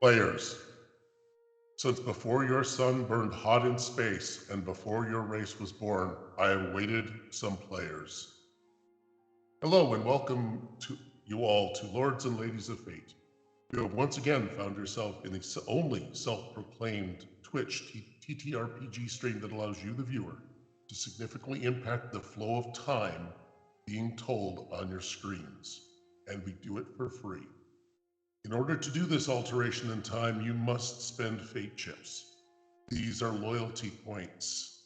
Players, since before your sun burned hot in space and before your race was born, I awaited some players. Hello and welcome to you all to Lords and Ladies of Fate. You have once again found yourself in the only self-proclaimed Twitch TTRPG stream that allows you, the viewer, to significantly impact the flow of time being told on your screens, and we do it for free. In order to do this alteration in time, you must spend fate chips. These are loyalty points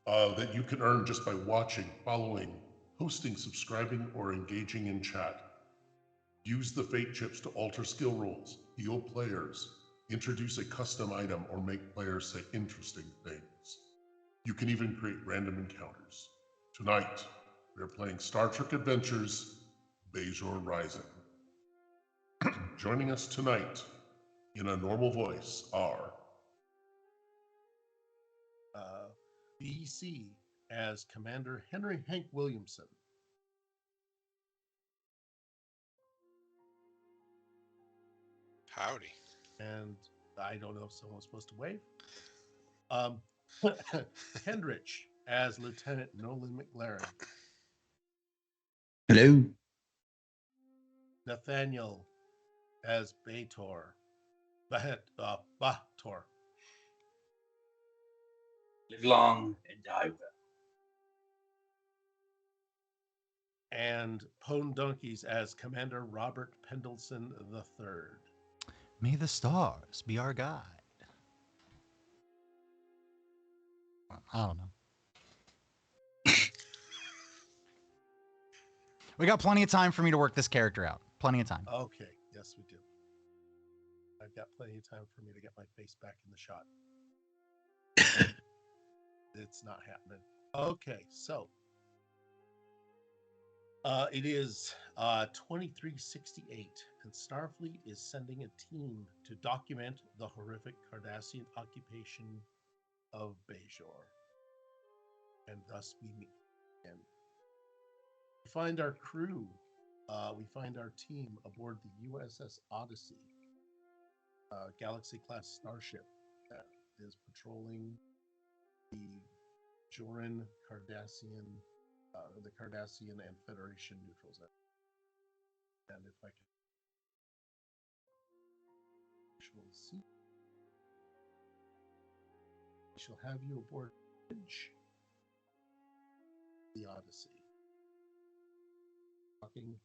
that you can earn just by watching, following, hosting, subscribing, or engaging in chat. Use the fate chips to alter skill rolls, heal players, introduce a custom item, or make players say interesting things. You can even create random encounters. Tonight, we are playing Star Trek Adventures Bajor Rising. Joining us tonight in a normal voice are BC as Commander Henry Hank Williamson. Howdy. And I don't know if someone's supposed to wave. Kendrich as Lieutenant Nolan McLaren. Hello. Nathaniel as Bajor. Bajor. Live long and die well. And Pone Donkeys as Commander Robert Pendleton III. May the stars be our guide. I don't know. We got plenty of time for me to work this character out. Plenty of time. Okay, yes, we do. I've got plenty of time for me to get my face back in the shot. It's not happening. Okay, so it is 2368, and Starfleet is sending a team to document the horrific Cardassian occupation of Bajor. And thus we meet again. We find our crew. We find our team aboard the USS Odyssey, Galaxy-class starship that is patrolling the Joran Cardassian, the Cardassian and Federation neutral zone. And if I can actually see, we shall have you aboard the Odyssey. Talking.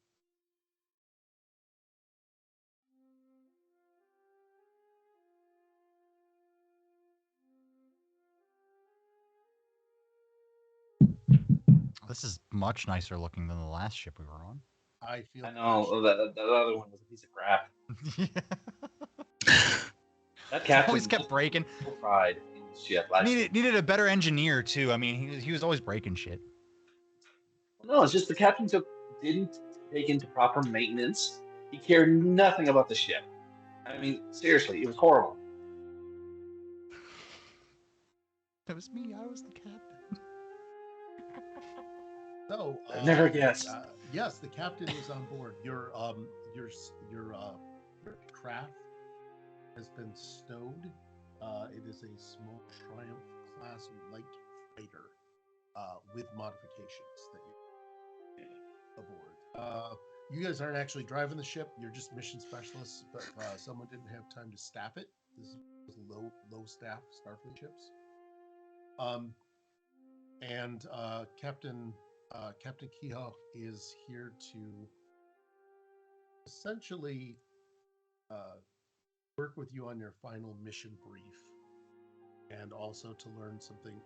This is much nicer looking than the last ship we were on. I feel. I know that other one was a piece of crap. That captain always kept breaking. No pride in his ship. Needed a better engineer too. I mean, he was always breaking shit. No, it's just the captain didn't take into proper maintenance. He cared nothing about the ship. I mean, seriously, it was horrible. It was me. I was the captain. So I've never guessed. Yes, the captain is on board. Your craft has been stowed. It is a small Triumph class light fighter with modifications that you aboard. You guys aren't actually driving the ship. You're just mission specialists, but someone didn't have time to staff it. This is low staff Starfleet ships. And Captain Kehoe is here to essentially work with you on your final mission brief, and also to learn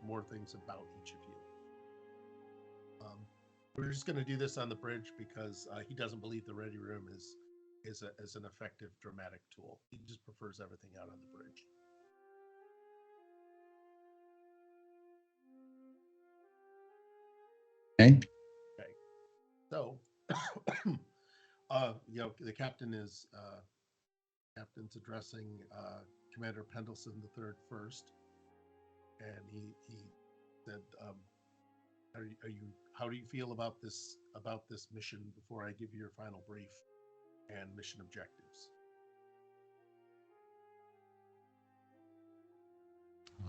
more things about each of you. We're just going to do this on the bridge because he doesn't believe the ready room is an effective dramatic tool. He just prefers everything out on the bridge. Okay. So, the captain's addressing Commander Pendleton III first, and he said, how do you feel about this mission before I give you your final brief and mission objectives?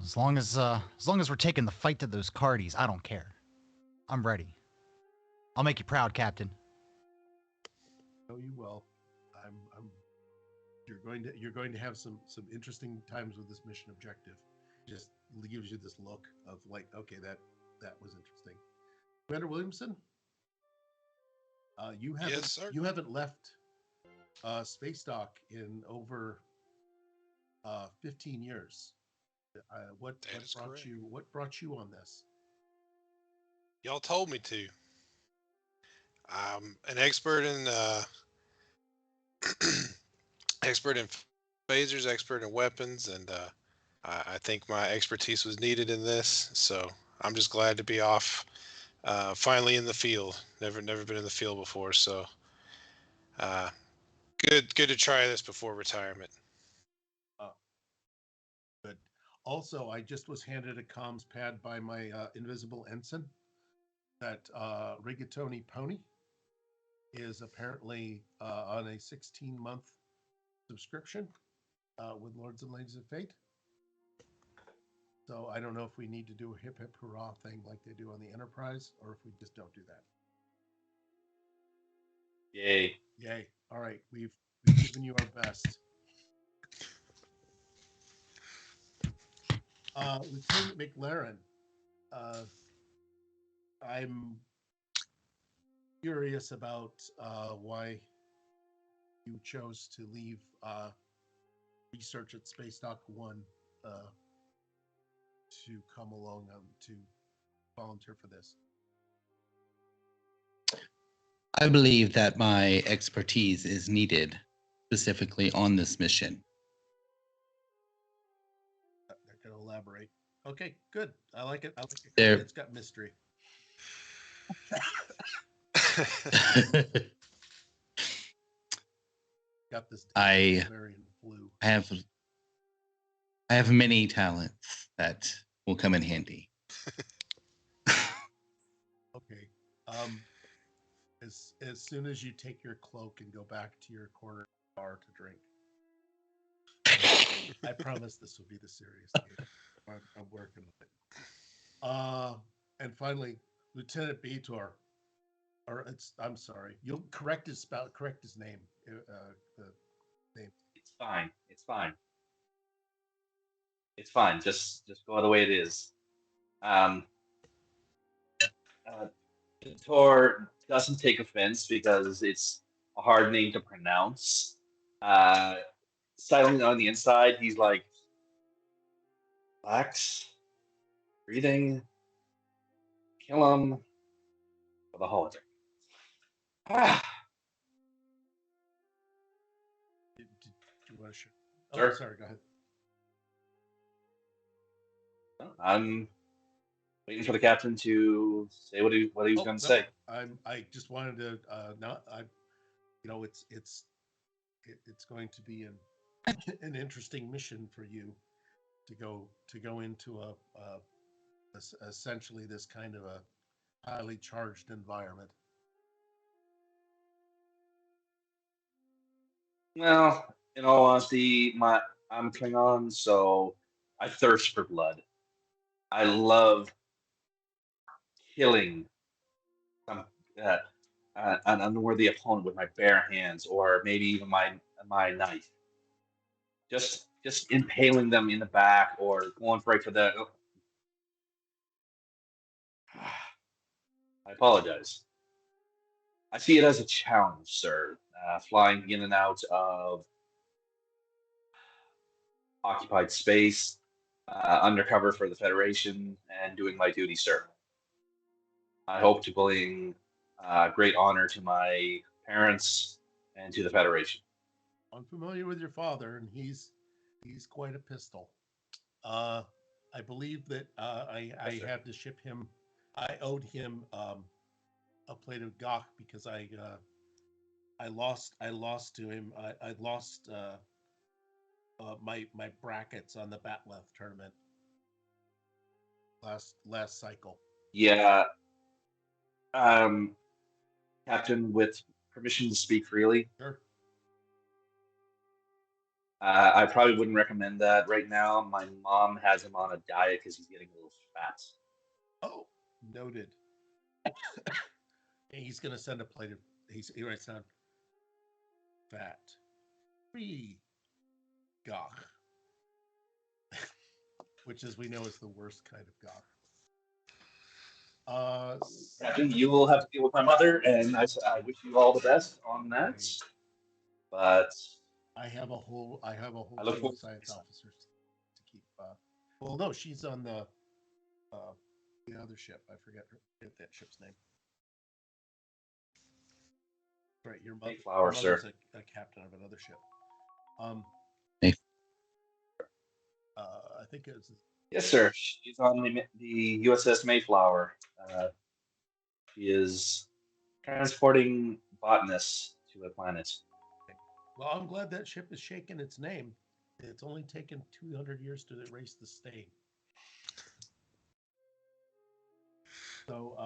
As long as we're taking the fight to those cardies, I don't care. I'm ready. I'll make you proud, Captain. No, you will. I'm. You're going to have some interesting times with this mission objective. Just gives you this look of like, okay, that was interesting. Commander Williamson, Yes, sir. you haven't left space dock in over 15 years. What That is brought correct. you on this? Y'all told me to. I'm an expert in expert in phasers, expert in weapons, and I think my expertise was needed in this. So I'm just glad to be off, finally in the field. Never been in the field before, so uh, good to try this before retirement. Uh, Good. Also, I just was handed a comms pad by my invisible ensign that Rigatoni Pony is apparently on a 16-month subscription with Lords and Ladies of Fate. So I don't know if we need to do a hip hip hurrah thing like they do on the Enterprise, or if we just don't do that. Yay. Yay! All right, we've given you our best. Lieutenant McLaren, I'm curious about why you chose to leave research at Space Dock 1 to come along to volunteer for this. I believe that my expertise is needed specifically on this mission. They're going to elaborate. Okay, good. I like it. I like it. There- It's got mystery. Got this I variant flu. I have many talents that will come in handy. Okay. As soon as you take your cloak and go back to your corner bar to drink, I promise this will be the serious game. I'm working on it. And finally, Lieutenant Beator, or I'm sorry, you'll correct his name. The name. It's fine. It's fine. It's fine. Just go the way it is. Tor doesn't take offense because it's a hard name to pronounce. Silently on the inside, he's like, relax, breathing, kill him for the holiday. Ah, Do you want to share? Oh, Sure. sorry. Go ahead. I'm waiting for the captain to say what he was going to say. I just wanted to not I, it's going to be an interesting mission for you to go into essentially this kind of a highly charged environment. Well, in all honesty, I'm Klingon, so I thirst for blood. I love killing some an unworthy opponent with my bare hands, or maybe even my knife. Just impaling them in the back, or going right for the. I apologize. I see it as a challenge, sir. Flying in and out of occupied space, undercover for the Federation, and doing my duty, sir. I hope to bring great honor to my parents and to the Federation. I'm familiar with your father, and he's quite a pistol. I believe that I Yes, sir. had to ship him. I owed him a plate of gok because I lost to him. I lost my brackets on the Batleth tournament last cycle. Yeah, Captain, with permission to speak freely, Sure. I probably wouldn't recommend that right now. My mom has him on a diet because he's getting a little fat. Oh, noted. He's going to send a plate of. He writes down fat, free, gach, which, as we know, is the worst kind of gach. Captain, you will have to deal with my mother, and I wish you all the best on that. Right. But I have a whole I look team forward of to science this. officers to keep. Well, no, she's on the other ship. I forget that ship's name. Right, your Mayflower, mother's sir. a captain of another ship. Mayf- I think it was. Yes, sir. She's on the USS Mayflower. She is transporting botanists to a planet. Well, I'm glad that ship has shaken its name. It's only taken 200 years to erase the stain. So,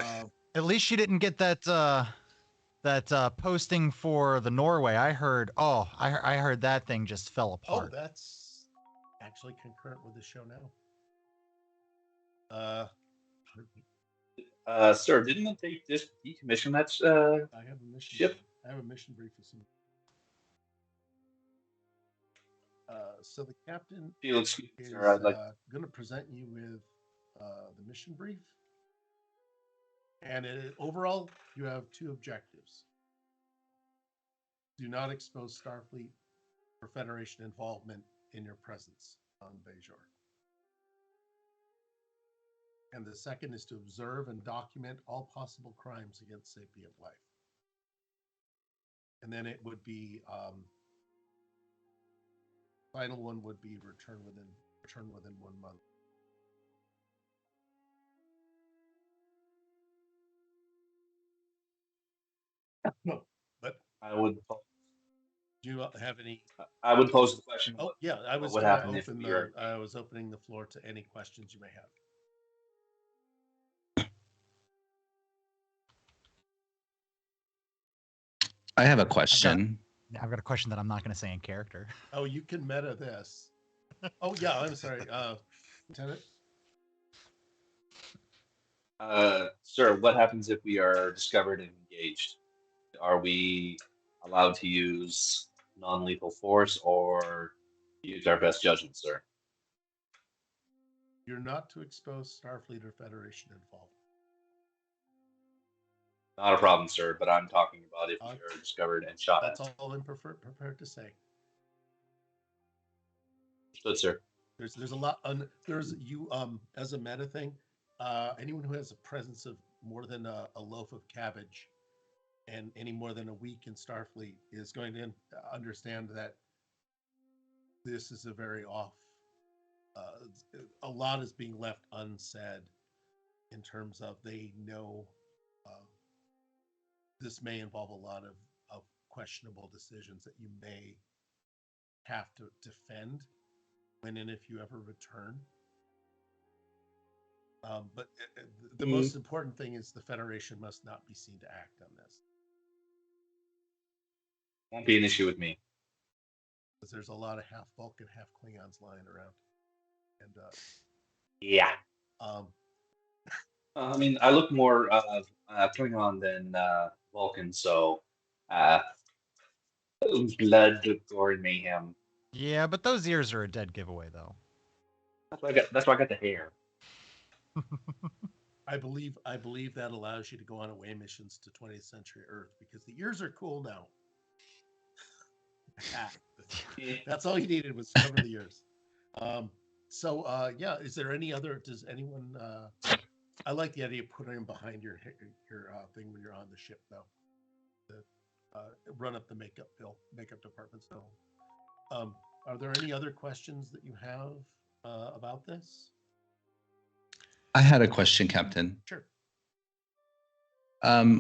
At least she didn't get that posting for the Norway. I heard that thing just fell oh, apart. that's actually concurrent with the show now. Sir, didn't they just decommission that I have a mission. ship? I have a mission brief with some. So the captain Excuse me, is sir. I'd like. going to present you with the mission brief. And overall, you have two objectives. Do not expose Starfleet or Federation involvement in your presence on Bajor. And the second is to observe and document all possible crimes against sapient life. And then it would be final one would be return within 1 month. No, but I would. do you have any? I would pose the question. Oh, yeah, I was what going to happened if open we are? I was opening the floor to any questions you may have. I have a question. I've got a question that I'm not going to say in character. Oh, you can meta this. Oh, yeah, I'm sorry. Lieutenant? Sir, what happens if we are discovered and engaged? Are we allowed to use non-lethal force or use our best judgment, sir? You're not to expose Starfleet or Federation involvement. Not a problem, sir, but I'm talking about if we are discovered and shot That's at. all I'm prepared to say. Good, sir. There's a lot. There's you as a meta thing. Anyone who has a presence of more than a loaf of cabbage, and any more than a week in Starfleet is going to understand that this is a very off. A lot is being left unsaid in terms of they know this may involve a lot of questionable decisions that you may have to defend when and if you ever return. But the most important thing is the Federation must not be seen to act on this. Won't be an issue with me. Because there's a lot of half Vulcan, half Klingons lying around. And yeah. I mean, I look more Klingon than Vulcan, so blood, glory, mayhem. Yeah, but those ears are a dead giveaway, though. That's why I got the hair. I believe that allows you to go on away missions to 20th century Earth because the ears are cool now. That's all you needed was cover the ears. Yeah, is there any other? Does anyone? I like the idea of putting them behind your thing when you're on the ship, though. Run up the makeup department. So, are there any other questions that you have about this? I had a question, Captain. Sure.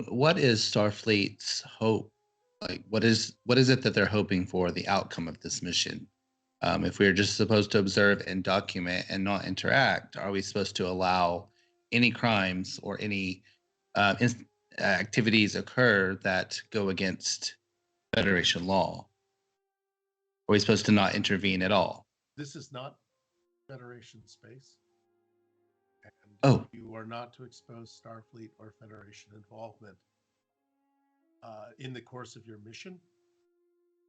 What is Starfleet's hope? Like, what is it that they're hoping for the outcome of this mission? If we're just supposed to observe and document and not interact, are we supposed to allow any crimes or any activities occur that go against Federation law? Are we supposed to not intervene at all? This is not Federation space, and Oh. you are not to expose Starfleet or Federation involvement in the course of your mission,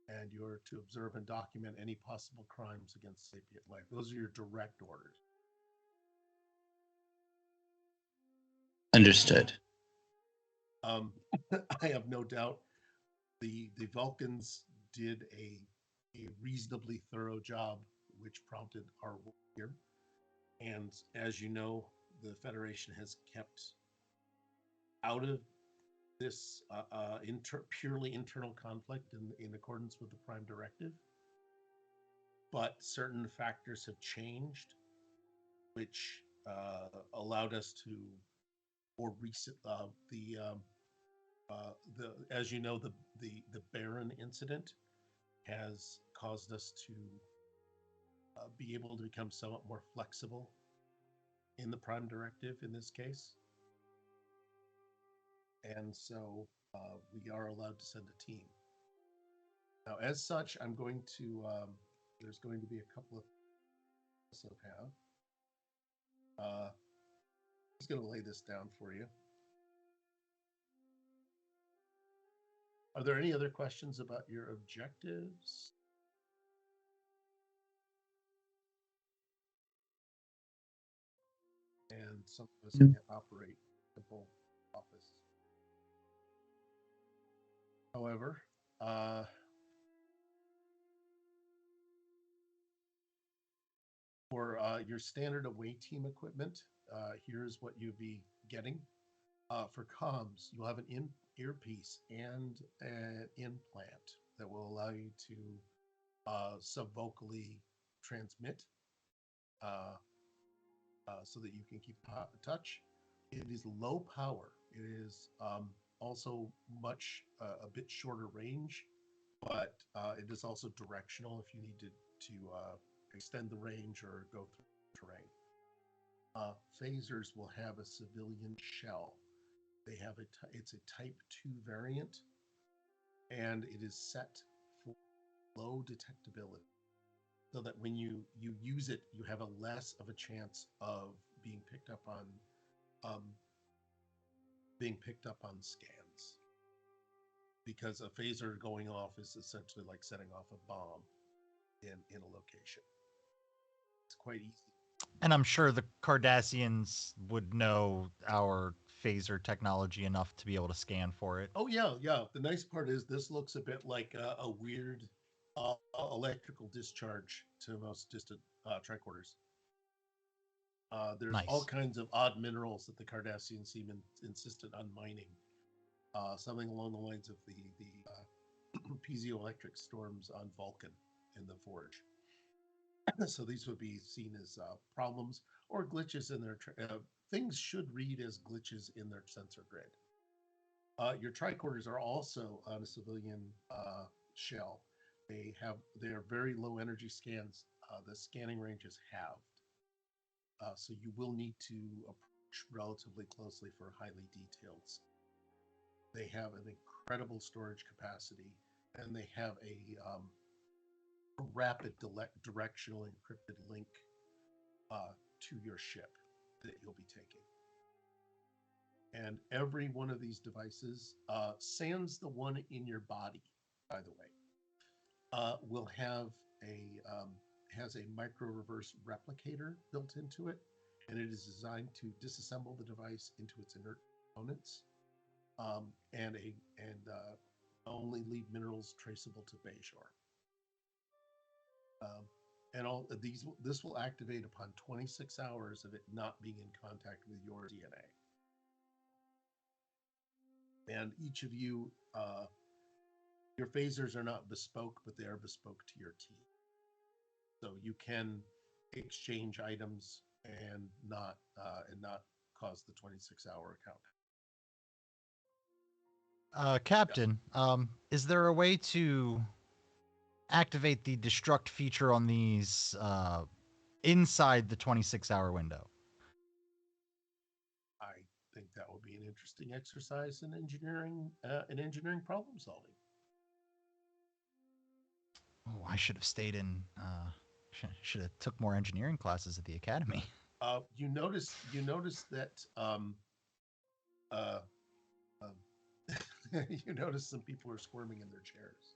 and you're to observe and document any possible crimes against sapient life. Those are your direct orders. Understood. I have no doubt the Vulcans did a reasonably thorough job, which prompted our work here. And as you know, the Federation has kept out of this purely internal conflict in accordance with the Prime Directive. But certain factors have changed, which allowed us to more recent as you know, the Baron incident has caused us to be able to become somewhat more flexible in the Prime Directive in this case. And so we are allowed to send a team. Now, as such, I'm going to, there's going to be a couple of also have. I'm just going to lay this down for you. Are there any other questions about your objectives? And some of us can't operate simple office. However, for your standard away team equipment, here's what you'll be getting. For comms, you'll have an earpiece and an implant that will allow you to subvocally transmit so that you can keep touch. It is low power. It is also much a bit shorter range, but it is also directional if you need to extend the range or go through terrain. Phasers will have a civilian shell. They have it's a Type 2 variant, and it is set for low detectability, so that when you use it, you have a less of a chance of being picked up on scans, because a phaser going off is essentially like setting off a bomb in a location. It's quite easy. And I'm sure the Cardassians would know our phaser technology enough to be able to scan for it. Oh yeah. The nice part is this looks a bit like a weird electrical discharge to most distant tricorders. There's all Nice. kinds of odd minerals that the Cardassian seamen insisted on mining. Something along the lines of the piezoelectric storms on Vulcan in the Forge. So these would be seen as problems or glitches in their things should read as glitches in their sensor grid. Your tricorders are also on a civilian shell. They are very low energy scans. The scanning range is halved, so you will need to approach relatively closely for highly detailed. They have an incredible storage capacity, and they have a rapid directional encrypted link to your ship that you'll be taking. And every one of these devices, sans the one in your body, by the way, will have has a micro reverse replicator built into it, and it is designed to disassemble the device into its inert components, and only leave minerals traceable to Bajor. And all of this will activate upon 26 hours of it not being in contact with your DNA. And each of you, your phasers are not bespoke, but they are bespoke to your team. So you can exchange items and not cause the 26-hour count. Captain, is there a way to activate the destruct feature on these inside the 26-hour window? I think that would be an interesting exercise in engineering problem solving. Oh, I should have stayed in. Should have took more engineering classes at the academy. You notice that uh, you notice some people are squirming in their chairs.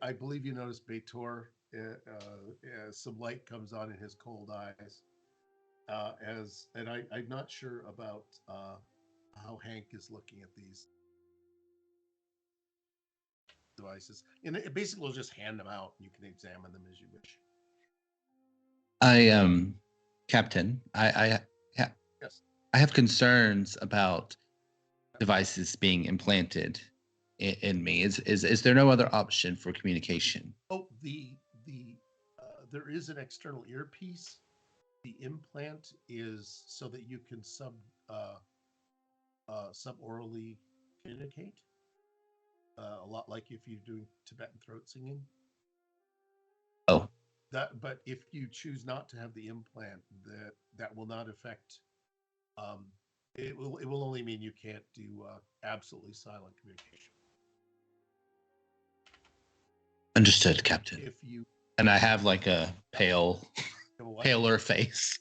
I believe you notice Bajor. As some light comes on in his cold eyes. I'm not sure about how Hank is looking at these devices. And it basically will just hand them out. You can examine them as you wish. Captain, Yes. I have concerns about devices being implanted in me. Is there no other option for communication? Oh, there is an external earpiece. The implant is so that you can suborally communicate. A lot like if you're doing Tibetan throat singing. Oh, But if you choose not to have the implant, that will not affect. Um, it will only mean you can't do absolutely silent communication. understood, Captain. If you And I have like a have a what? paler face.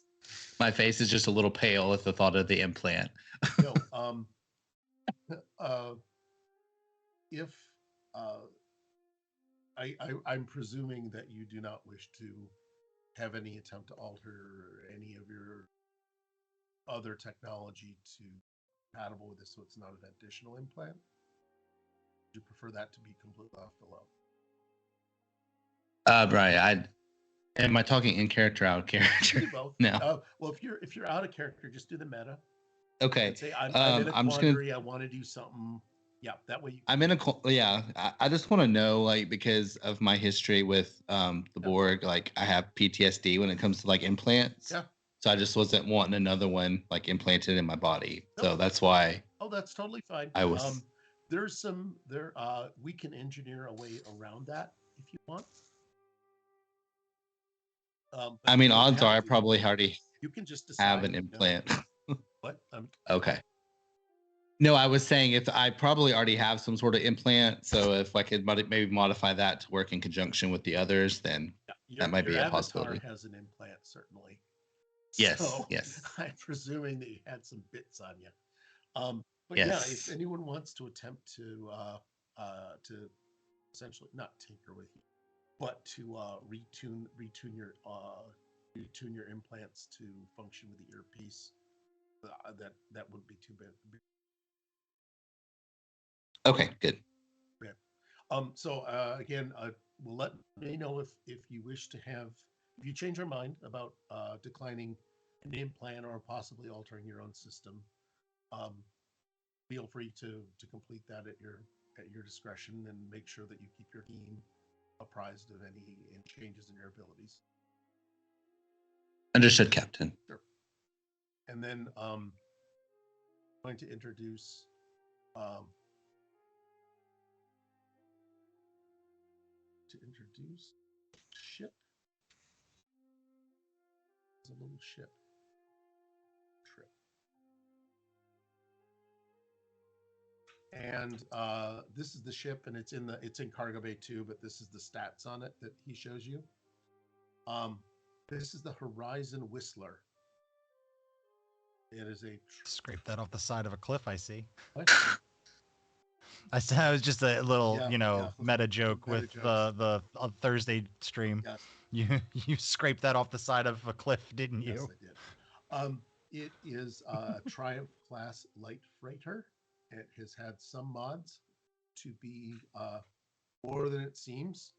My face is just a little pale at the thought of the implant. No, uh, if I'm presuming that you do not wish to have any attempt to alter any of your other technology to compatible with this, so it's not an additional implant. Would you prefer that to be completely left alone? Right. Am I talking in character, out of You character? do both. No. Well, if you're out of character, just do the meta Okay. and say I'm in a I'm just gonna. quandary. I want to do something. Yeah, that way you. I'm in a. Yeah. I just want to know, like, because of my history with the Borg, like, I have PTSD when it comes to like implants. Yeah. So I just wasn't wanting another one like implanted in my body. No. So that's why Oh, that's totally fine. I was. There's some there. We can engineer a way around that if you want. I But mean, you don't odds have are I to. probably already You can just have decide. an implant. What? Okay. No, I was saying if I probably already have some sort of implant, so if I could maybe modify that to work in conjunction with the others, then that might be your a avatar possibility. has an implant, certainly. Yes, So yes, I'm presuming that you had some bits on you. But yeah, if yes. anyone wants to attempt to essentially not tinker with you, but to retune your implants to function with the earpiece, that wouldn't be too bad. Okay, good. Yeah. So again, we'll let me know if you wish to have if you change your mind about declining an implant or possibly altering your own system. Um, feel free to complete that at your discretion and make sure that you keep your team apprised of any changes in your abilities. Understood, Captain. Sure. And then I'm going to introduce um, ship. It's a little ship trip. And this is the ship, and it's in cargo bay too. But this is the stats on it that he shows you. This is the Horizon Whistler. It is a Scrape that off the side of a cliff. I see. what? I said it was just a little, Yeah, meta joke meta with jokes. the Thursday stream. Yes, You scraped that off the side of a cliff, didn't you? yes, I did. It is a Triumph class light freighter. It has had some mods to be more than it seems.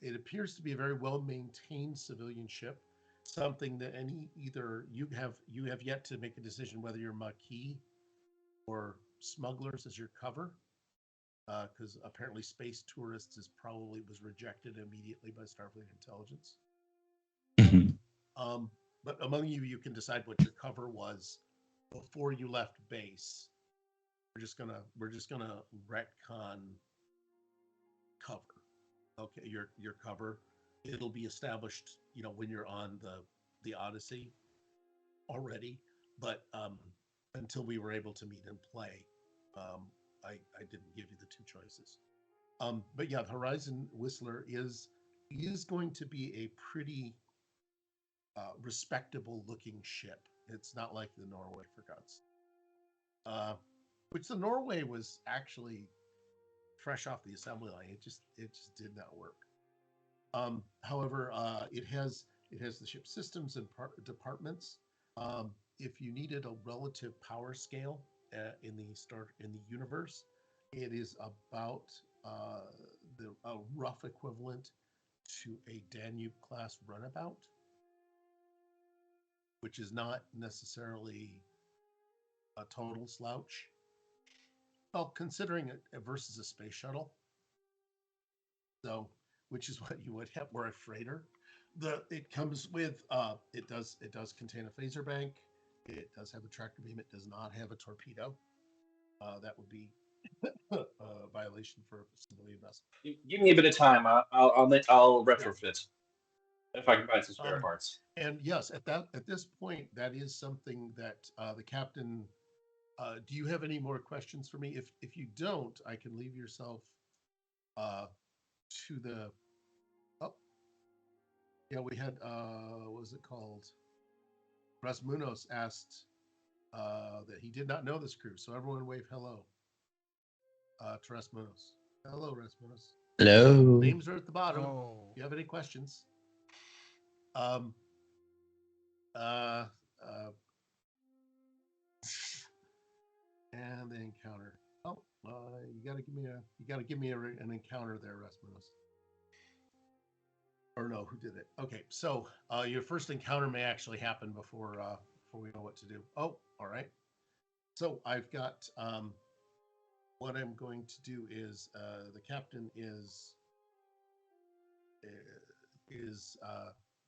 It appears to be a very well maintained civilian ship. Something that either you have yet to make a decision whether you're Maquis or smugglers as your cover, because apparently space tourists was rejected immediately by Starfleet intelligence. Mhm. But among you, you can decide what your cover was before you left base. We're just gonna retcon cover. Okay, your cover. It'll be established, when you're on the Odyssey already. But until we were able to meet and play, I didn't give you the two choices. But yeah, the Horizon Whistler is going to be a pretty respectable looking ship. It's not like the Norway, for God's sake. Which the Norway was actually fresh off the assembly line. It just did not work. However, it has the ship systems and departments. If you needed a relative power scale in the universe, it is about a rough equivalent to a Danube class runabout, which is not necessarily a total slouch. Well, considering it versus a space shuttle, so which is what you would have, or a freighter. It comes with it does contain a phaser bank. It does have a tractor beam. It does not have a torpedo. That would be a violation for a civilian vessel. Give me a bit of time. I'll retrofit if I can find some spare parts. And yes, at this point, that is something that the captain. Do you have any more questions for me? If you don't, I can leave yourself to the. Oh, yeah, we had what was it called? Rasmunos asked that he did not know this crew, so everyone wave hello to Rasmunos. Hello, Rasmunos. Hello. Names are at the bottom. Oh. If you have any questions, um, uh, and the encounter. Oh, you got to give me an encounter there, Rasmunos. Or no, who did it? Okay, so your first encounter may actually happen before we know what to do. Oh, all right. So I've got what I'm going to do is the captain is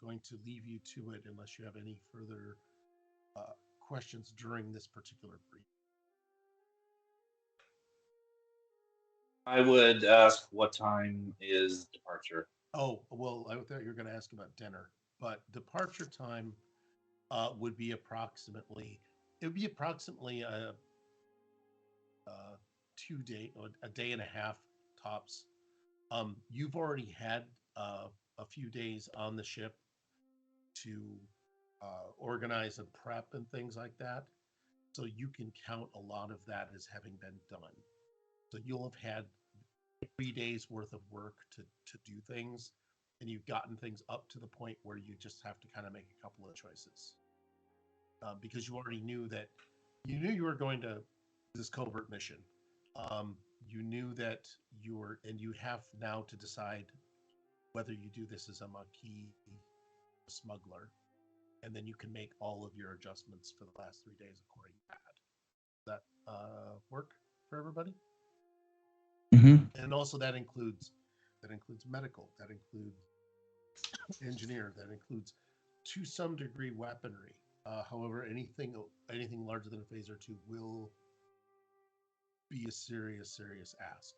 going to leave you to it unless you have any further questions during this particular brief. I would ask what time is departure. Oh, well, I thought you were going to ask about dinner, but departure time would be approximately a 2 day or a day and a half tops. You've already had a few days on the ship to organize and prep and things like that, so you can count a lot of that as having been done. So you'll have had 3 days worth of work to do things, and you've gotten things up to the point where you just have to kind of make a couple of choices because you already knew that you were going to this covert mission. You knew that and you have now to decide whether you do this as a Maquis smuggler, and then you can make all of your adjustments for the last 3 days according to that. Does that work for everybody? Mm-hmm. And also that includes medical, that includes engineer, that includes to some degree weaponry. However, anything larger than a phaser 2 will be a serious ask,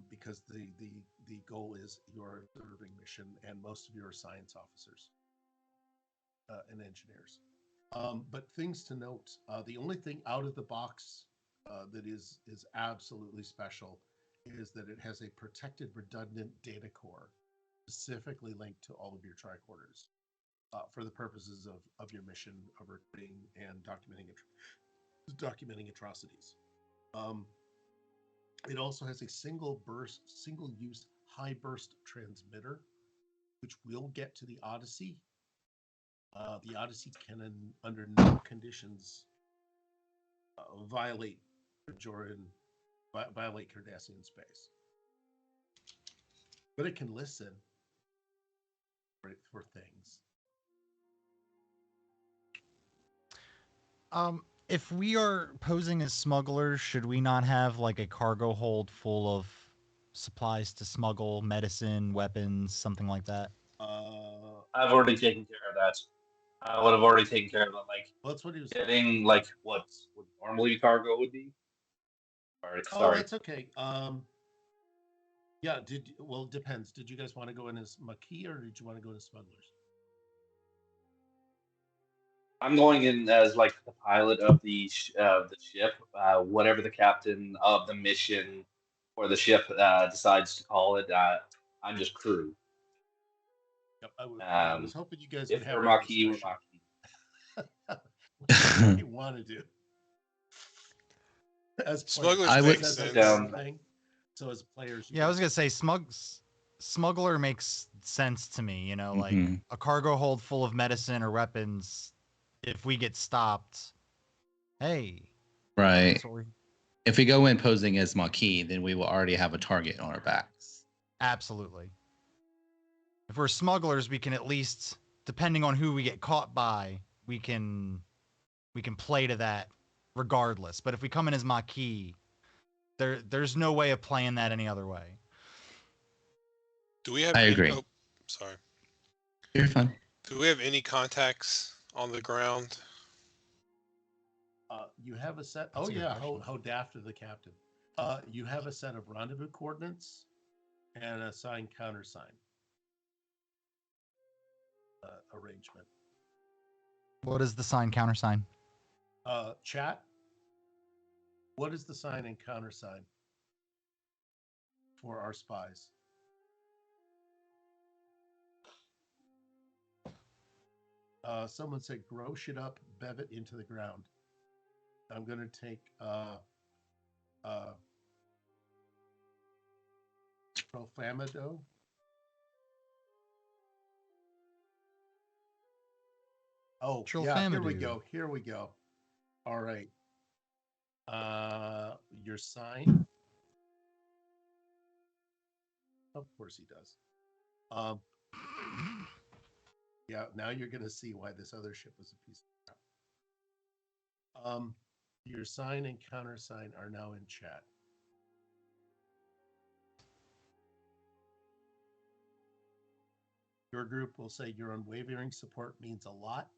because the goal is your observing mission, and most of you are science officers and engineers. But things to note: the only thing out of the box that is absolutely special is that it has a protected redundant data core specifically linked to all of your tricorders for the purposes of your mission of recording and documenting atrocities. It also has a single use high burst transmitter, which will get to the Odyssey. The Odyssey can, under no conditions, violate Cardassian space, but it can listen for things. If we are posing as smugglers, should we not have like a cargo hold full of supplies to smuggle, medicine, weapons, something like that? I've already taken care of that. I would have already taken care of it, like That's what he was getting like what would normally cargo would be. Sorry. That's okay. Yeah. It depends. Did you guys want to go in as Maquis or did you want to go as smugglers? I'm going in as like the pilot of the ship, whatever the captain of the mission or the ship decides to call it. I'm just crew. Yep, I was hoping you guys would If have we're that Maquis, we're discussion. Maquis. What do you want to do? As players, Smugglers I would- make says sense. that's the thing. So as players, you Yeah, I was guys- gonna say smuggler makes sense to me. You know, like Mhm. a cargo hold full of medicine or weapons. If we get stopped, hey, Right. that's what we If we go in posing as Maquis, then we will already have a target on our backs. absolutely. If we're smugglers, we can at least, depending on who we get caught by, we can play to that regardless. But if we come in as Maquis, there's no way of playing that any other way. Do we have? I agree. Oh, sorry. You're fine. Do we have any contacts on the ground? you have a set. That's Oh a good yeah, question. how daft of the captain. You have a set of rendezvous coordinates and a sign countersign arrangement. What is the sign countersign? Chat. What is the sign and countersign for our spies? Someone said, "Grow shit up, bev it into the ground." I'm gonna take Profamado. Oh yeah, here we Trofamadu. go. Here we go. All right. Your sign. Of course he does. Yeah, now you're gonna see why this other ship was a piece of crap. Your sign and countersign are now in chat. Your group will say your unwavering support means a lot,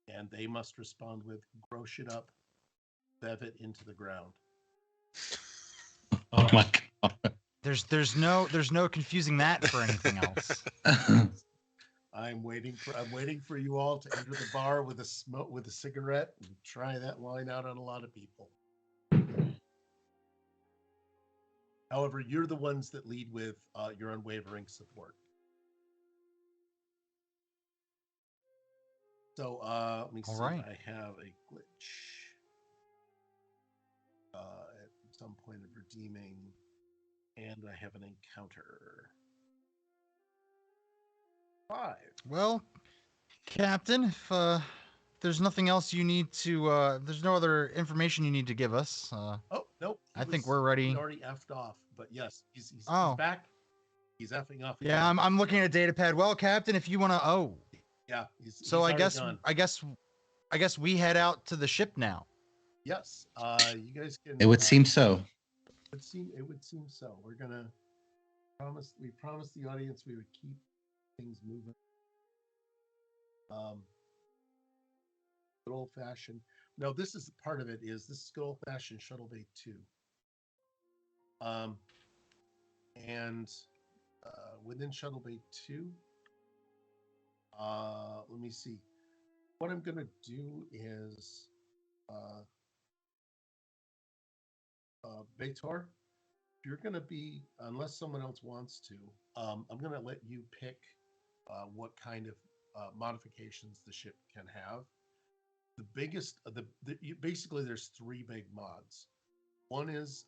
and they must respond with "grow shit up, bev it into the ground." Oh my god. There's no confusing that for anything else. I'm waiting for you all to enter the bar with a cigarette and try that line out on a lot of people. However, you're the ones that lead with your unwavering support. So let me see. right. I have a glitch at some point of redeeming, and I have an encounter. 5. Well, Captain, if there's nothing else you need to, there's no other information you need to give us. Oh nope. I think we're ready. He already effed off, but yes, he's Oh. back. He's effing off. Yeah, again. I'm looking at a data pad. Well, Captain, if you want to, Yeah. so he's I already guess gone. I guess we head out to the ship now. Yes. You guys can. It would seem so. It would seem so. We're gonna promise. We promised the audience we would keep things moving. Good old fashioned. No, this is part of it. Is this is good old fashioned Shuttle Bay 2. And within Shuttle Bay 2, let me see. What I'm gonna do is Bajor, you're gonna be, unless someone else wants to, I'm gonna let you pick what kind of modifications the ship can have. The biggest, basically there's 3 big mods. One is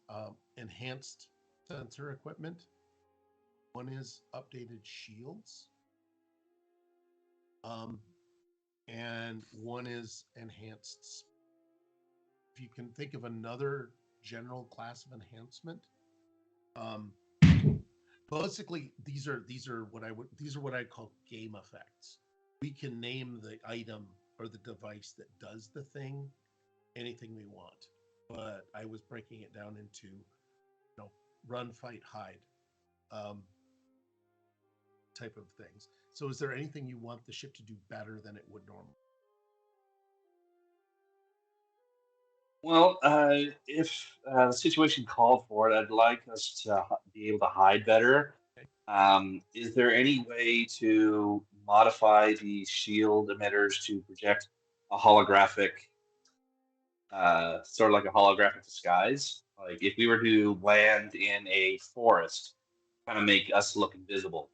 enhanced sensor equipment. One is updated shields. And one is enhanced. If you can think of another general class of enhancement, basically these are what I call game effects. We can name the item or the device that does the thing anything we want, but I was breaking it down into run, fight, hide type of things. So is there anything you want the ship to do better than it would normally? Well, if the situation called for it, I'd like us to be able to hide better. Okay. Is there any way to modify the shield emitters to project a holographic, sort of like a holographic disguise. Like if we were to land in a forest, kind of make us look invisible.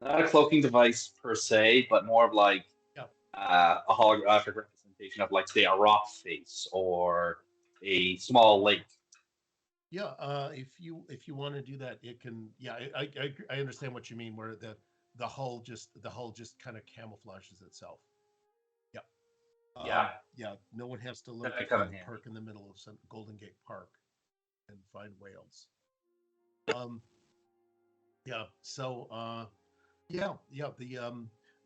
Not a cloaking device per se, but more of like Yeah. A holographic representation of, like, say, a rock face or a small lake. Yeah, if you want to do that, it can. Yeah, I understand what you mean. Where the hull just kind of camouflages itself. Yeah. Yeah. Yeah. No one has to learn That to could come in find handy. park in the middle of some Golden Gate Park and find whales. Yeah. So yeah.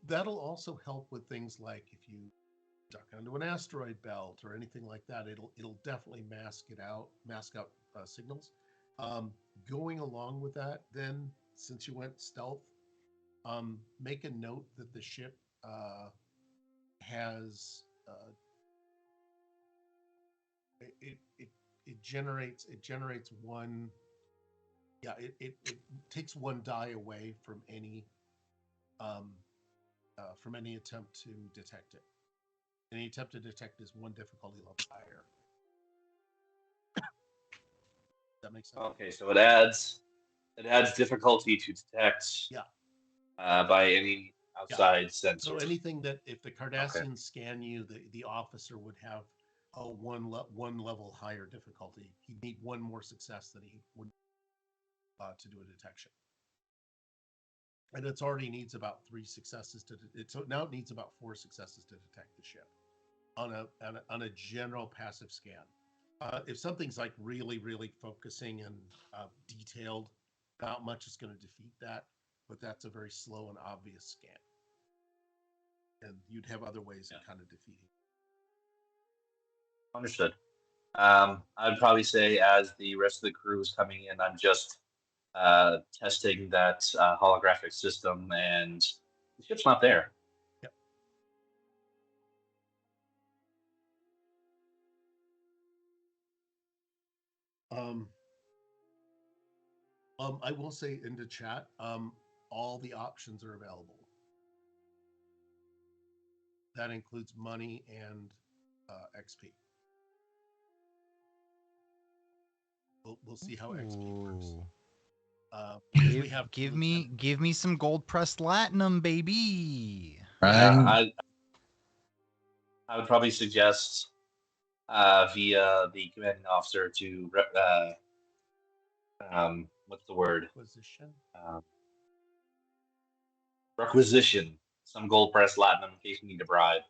That'll also help with things like if you duck onto an asteroid belt or anything like that. It'll definitely mask out signals. Going along with that, then since you went stealth, make a note that the ship has it generates one. Yeah, it takes one die away um, from any attempt to detect it. Any attempt to detect is one difficulty level higher. Does that make sense? Okay, so it adds difficulty to detect. Yeah. By any outside sensors. So anything that if the Cardassians Okay. scan you, the officer would have a one level higher difficulty. He'd need one more success than he would to do a detection. And it's already needs about 3 successes so now it needs about 4 successes to detect the ship on a general passive scan. If something's like really focusing and detailed, not much is going to defeat that, but that's a very slow and obvious scan. And you'd have other ways of kind of defeating. Understood. I'd probably say as the rest of the crew is coming in, I'm just testing that holographic system, and the ship's not there. Yep. I will say into chat, all the options are available. That includes money and XP. We'll see how XP works. Give, we have give me some gold pressed latinum, baby. Right. I would probably suggest via the commanding officer to what's the word? Requisition some gold pressed latinum in case we need to bribe.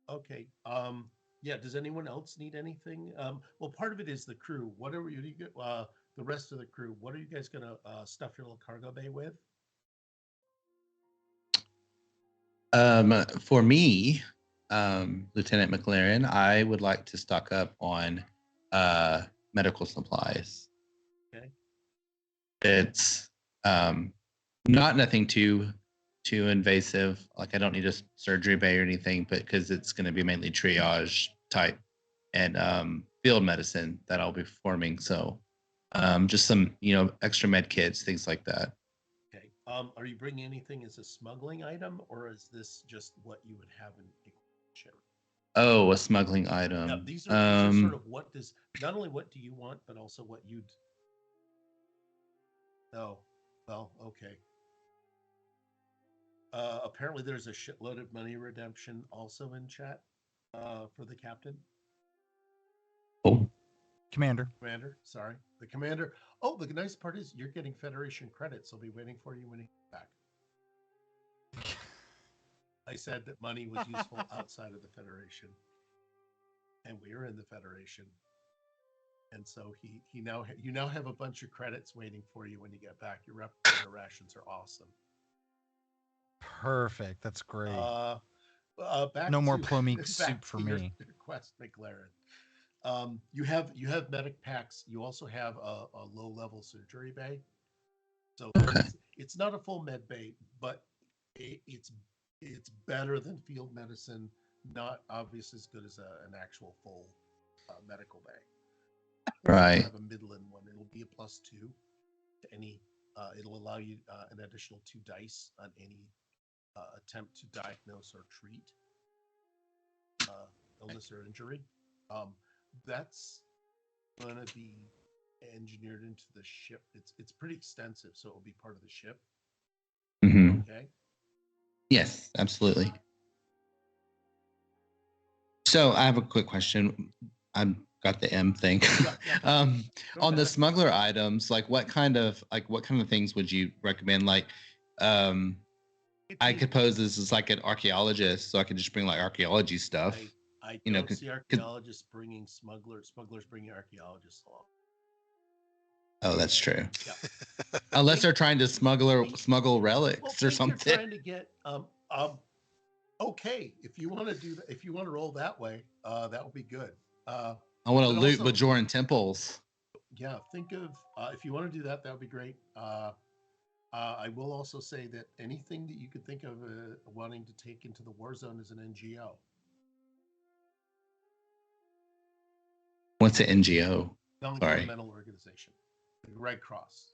Okay. Yeah. Does anyone else need anything? Well, part of it is the crew. What are you? The rest of the crew. What are you guys gonna stuff your little cargo bay with? For me, Lieutenant McLaren, I would like to stock up on medical supplies. Okay. It's not nothing too invasive. Like I don't need a surgery bay or anything, but because it's going to be mainly triage type and field medicine that I'll be performing. So just some extra med kits, things like that. Okay. Are you bringing anything as a smuggling item, or is this just what you would have in ship? Oh, a smuggling item. Yeah, these are sort of not only what do you want, but also what you'd. Oh, well, okay. Apparently, there's a shitload of money redemption also in chat for the captain. Oh. Commander, sorry. The commander. Oh, the nice part is you're getting Federation credits. I'll be waiting for you when you get back. I said that money was useful outside of the Federation. And we are in the Federation. And so you now have a bunch of credits waiting for you when you get back. Your replicator rations are awesome. perfect. That's great. Back no more to, Plomeek soup for me. Your quest, McLaren. You have medic packs. You also have a low level surgery bay. So it's not a full med bay, but it's better than field medicine. Not obviously as good as an actual full medical bay. Right. Have a Midland one. It'll be a +2 to any It'll allow you an additional 2 dice on any attempt to diagnose or treat illness or injury. That's going to be engineered into the ship. It's pretty extensive, so it will be part of the ship. Hmm. Okay. Yes, absolutely. So I have a quick question. I've got the M thing. Yeah. On the ahead. smuggler items, like what kind of things would you recommend? Like, I could pose this as like an archaeologist, so I could just bring like archaeology stuff. I you know, don't see archaeologists bringing smugglers bringing archaeologists along. Oh, that's true. Yeah. Unless they're trying to smuggle relics or something. You're trying to get okay, if you want to do that, if you want to roll that way, that would be good. I want to but loot also- Bajoran temples. Yeah, think of if you want to do that, that would be great. I will also say that anything that you could think of wanting to take into the war zone is an NGO. What's an NGO? Sorry. Non-governmental organization. The Red Cross.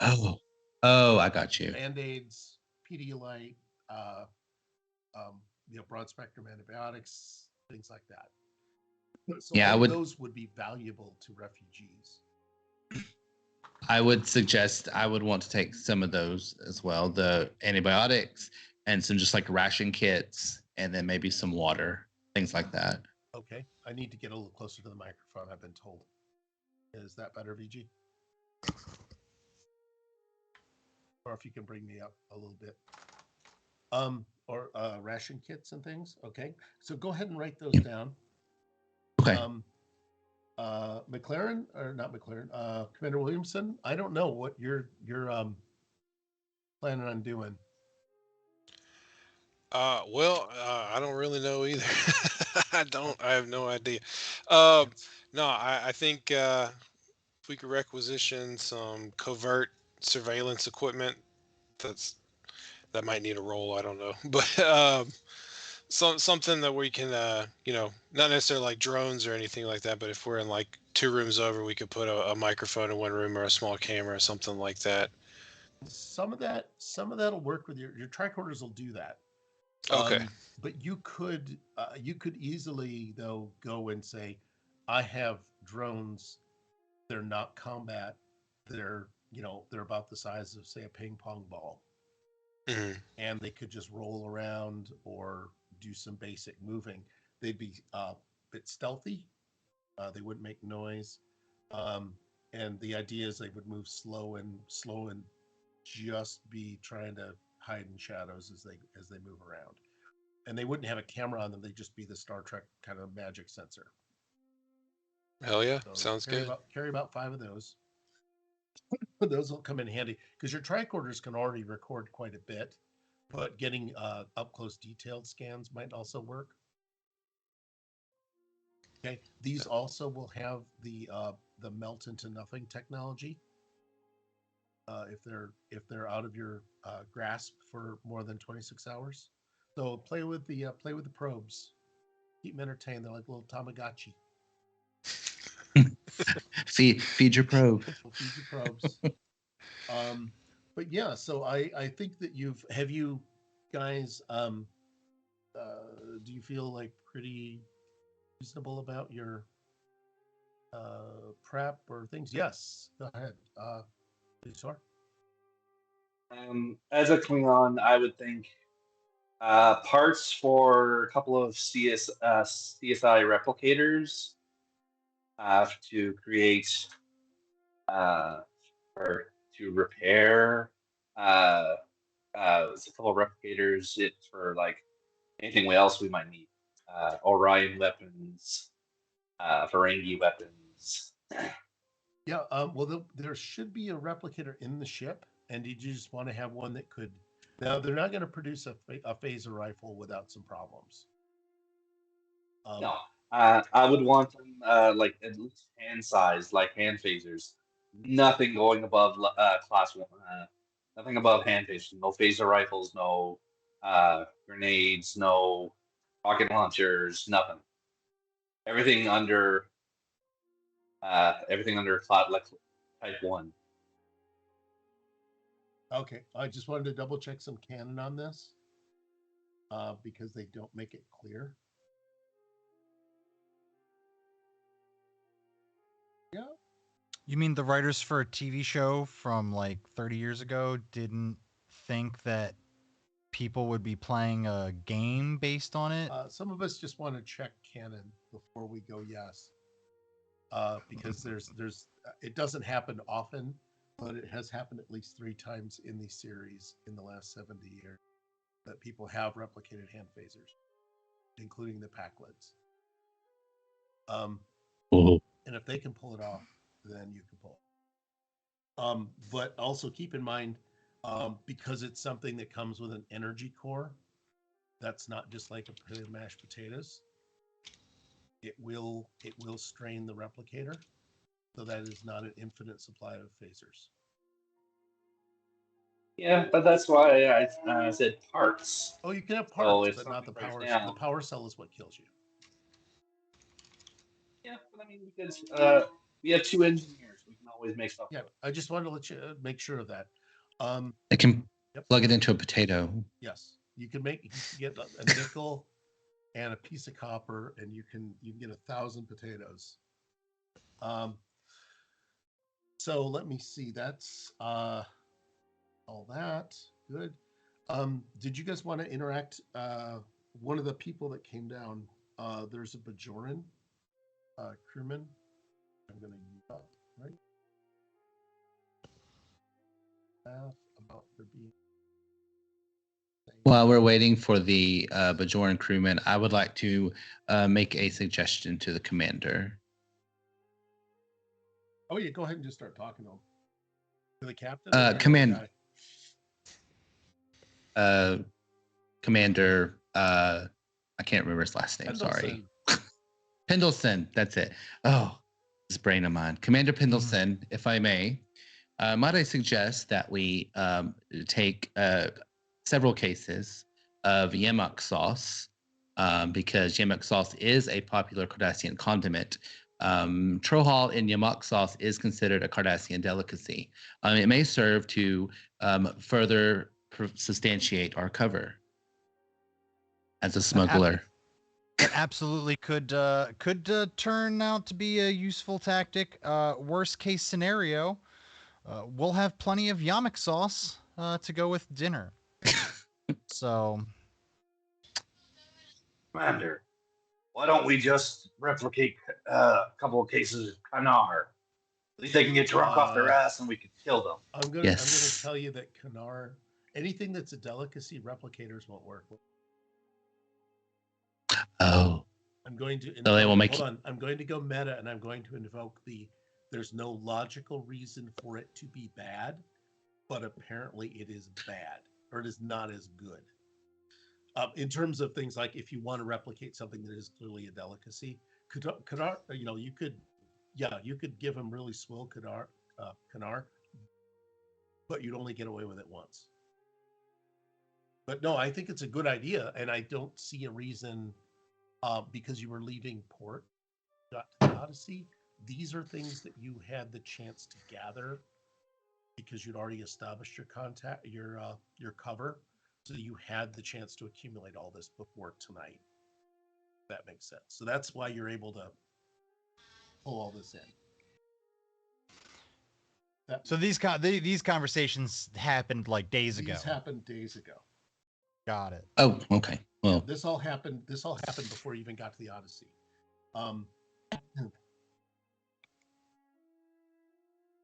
Oh, I got you. Band-Aids, Pedialyte, broad spectrum antibiotics, things like that. So Yeah, those would be valuable to refugees. I would suggest I would want to take some of those as well, the antibiotics and some just like ration kits, and then maybe some water, things like that. Okay, I need to get a little closer to the microphone, I've been told. Is that better, VG? Or if you can bring me up a little bit. Or ration kits and things. Okay, so go ahead and write those down. Okay. McLaren or not McLaren, Commander Williamson. I don't know what you're planning on doing. I don't really know either. I have no idea. No, I think if we could requisition some covert surveillance equipment, that might need a roll. I don't know, but something that we can, not necessarily like drones or anything like that, but if we're in like 2 rooms over, we could put a microphone in one room or a small camera or something like that. Some of that'll work with your tricorders will do that. Okay. But you could easily though go and say, I have drones. They're not combat. They're about the size of say a ping pong ball, and they could just roll around or do some basic moving. They'd be a bit stealthy. They wouldn't make noise, and the idea is they would move slow and just be trying to hide in shadows as they move around. And they wouldn't have a camera on them. They'd just be the Star Trek kind of magic sensor. Hell yeah. So Sounds good. Carry about 5 of those. Those will come in handy because your tricorders can already record quite a bit, but getting up close detailed scans might also work. Okay, these also will have the melt into nothing technology. If they're out of your grasp for more than 26 hours. So play with the probes. Keep them entertained. They're like little Tamagotchi. Feed your probe. Feed your probes. But yeah, so I think that have you guys do you feel like pretty reasonable about your prep or things? Yes. Go ahead. Bajor? As a Klingon, I would think parts for a couple of CSI replicators to create or to repair a couple of replicators for like anything else we might need. Orion weapons, Ferengi weapons. Yeah, well, there should be a replicator in the ship, and did you just want to have one that could? Now, they're not going to produce a phaser rifle without some problems. No, I would want them like at least hand size, like hand phasers. Nothing going above class 1. Nothing above hand phasers. No phaser rifles. No grenades. No rocket launchers. Nothing. Everything under class like type 1. Okay, I just wanted to double check some canon on this because they don't make it clear. Yeah. You mean the writers for a TV show from like 30 years ago didn't think that people would be playing a game based on it? Some of us just want to check canon before we go yes, because there's it doesn't happen often, but it has happened at least 3 times in the series in the last 70 years that people have replicated hand phasers, including the Packlids. Oh, And if they can pull it off, then you can pull it. But also keep in mind, because it's something that comes with an energy core, that's not just like a plate of mashed potatoes. It will strain the replicator, so that is not an infinite supply of phasers. Yeah, but that's why I said parts. Oh, you can have So parts, if but not the something breaks power. down- The power cell is what kills you. Yeah, but I mean, because we have 2 engineers, we can always make stuff. Yeah, work. I just wanted to let you make sure of that. they can Yep. plug it into a potato. Yes, you can get a nickel and a piece of copper, and you can get 1,000 potatoes. So let me see. That's all that good. Did you guys want to interact? One of the people that came down, there's a Bajoran crewman. I'm going to use up, right? About there being. While we're waiting for the Bajoran crewman, I would like to make a suggestion to the commander. Oh, yeah, go ahead and just start talking to him. To the captain? or the Command, guy? Commander, I can't remember his last name. Sorry. Pendleton. That's it. Oh, this brain of mine. Commander Pendleton, if I may, might I suggest that we take several cases of yamuk sauce because yamuk sauce is a popular Cardassian condiment. Trohal in yamuk sauce is considered a Cardassian delicacy. It may serve to further substantiate our cover as a smuggler. That absolutely could turn out to be a useful tactic. Worst case scenario, we'll have plenty of yamuk sauce to go with dinner. So, Commander, why don't we just replicate a couple of cases of Kanar? At least they can get drunk off their ass and we can kill them. I'm gonna tell you that Kanar, anything that's a delicacy, replicators won't work. Oh. I'm going to So they will make hold on. I'm going to go meta and I'm going to invoke there's no logical reason for it to be bad, but apparently it is bad or it is not as good. In terms of things like if you want to replicate something that is clearly a delicacy, Kanar, you could give him really swell Kanar, but you'd only get away with it once. But no, I think it's a good idea, and I don't see a reason because you were leaving port, got to the Odyssey. These are things that you had the chance to gather because you'd already established your cover, so you had the chance to accumulate all this before tonight. That makes sense. So that's why you're able to pull all this in. so these conversations happened like days ago. These happened days ago. Got it. Oh, okay. Well, This all happened before you even got to the Odyssey.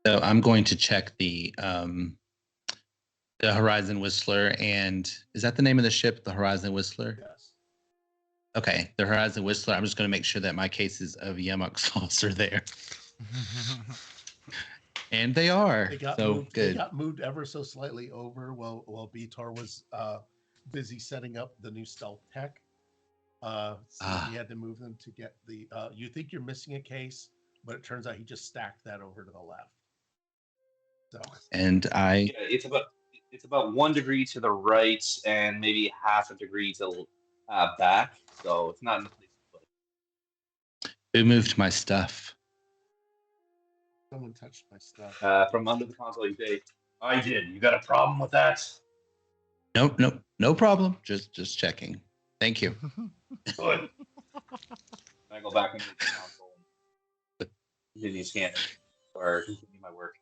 So I'm going to check the Horizon Whistler, and is that the name of the ship, the Horizon Whistler? Yes. Okay, the Horizon Whistler. I'm just going to make sure that my cases of yamuk sauce are there, and they are. They got so moved. good. They got moved ever so slightly over while Vitor was busy setting up the new stealth tech. So he had to move them to get the. You think you're missing a case, but it turns out he just stacked that over to the left. So. And yeah, it's about 1 degree to the right and maybe half a degree to back, so it's not in the place to put it. Who moved my stuff? Someone touched my stuff. From under the console, you say, I did. You got a problem with that? Nope, no problem. Just checking. Thank you. Good. I go back into the console and continue scanning or continue my work.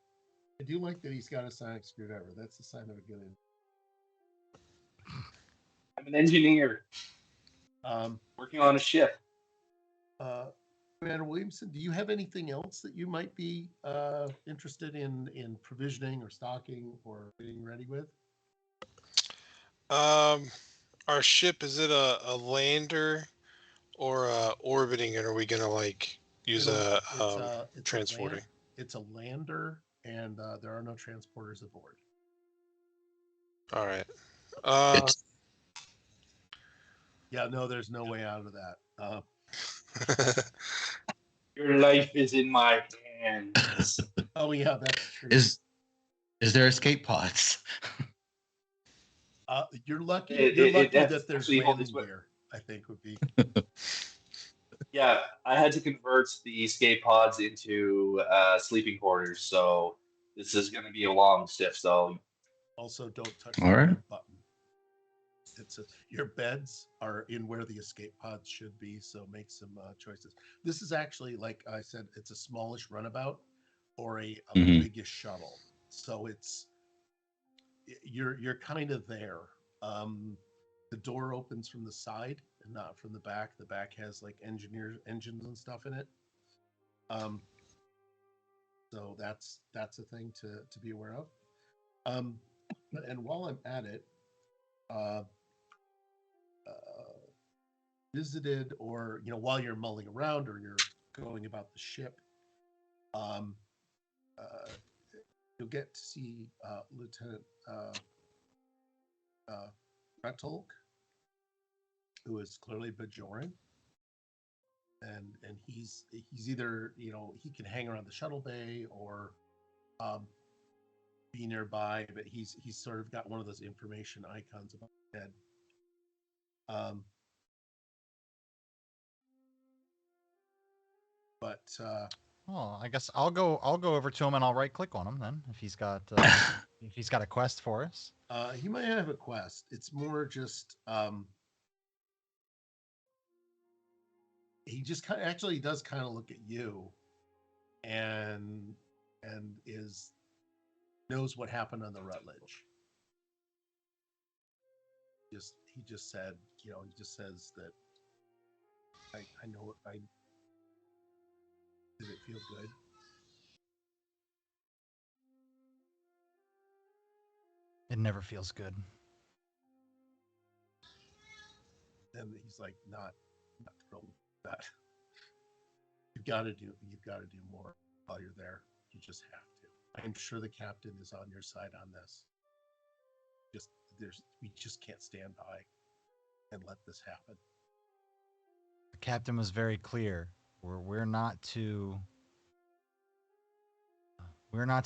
I do like that he's got a sonic screwdriver. That's a sign of a good. I'm an engineer working on a ship. Commander Williamson, do you have anything else that you might be interested in provisioning or stocking or getting ready with? Our ship, is it a lander or orbiting, and are we gonna like use It's transporting? It's a lander, and there are no transporters aboard. All right. Yeah, no, there's no way out of that. Your life is in my hands. Oh yeah, that's true. Is there escape pods? You're lucky. It That there's actually landing holds- gear. I think would be. Yeah, I had to convert the escape pods into sleeping quarters, so this is going to be a long stiff. So Also, don't touch All the right. red button. Your beds are in where the escape pods should be, so make some choices. This is actually, like I said, it's a smallish runabout or a Mhm. biggish shuttle, so you're kind of there. The door opens from the side and not from the back. The back has like engines and stuff in it. So that's a thing to be aware of. And while I'm at it, visited, or while you're mulling around or you're going about the ship, you'll get to see Lieutenant Retolk, who is clearly Bajoran, and he's either he can hang around the shuttle bay or be nearby, but he's sort of got one of those information icons above his head. But Well, I guess I'll go over to him and I'll right click on him then if he's got a quest for us. He might have a quest. It's more just he just actually does kind of look at you and knows what happened on the Rutledge. He just said, he just says that I know did it feel good? It never feels good. And he's like, not thrilled with that. You've got to do more while you're there. You just have to. I'm sure the captain is on your side on this. We just can't stand by and let this happen. The captain was very clear. We're not to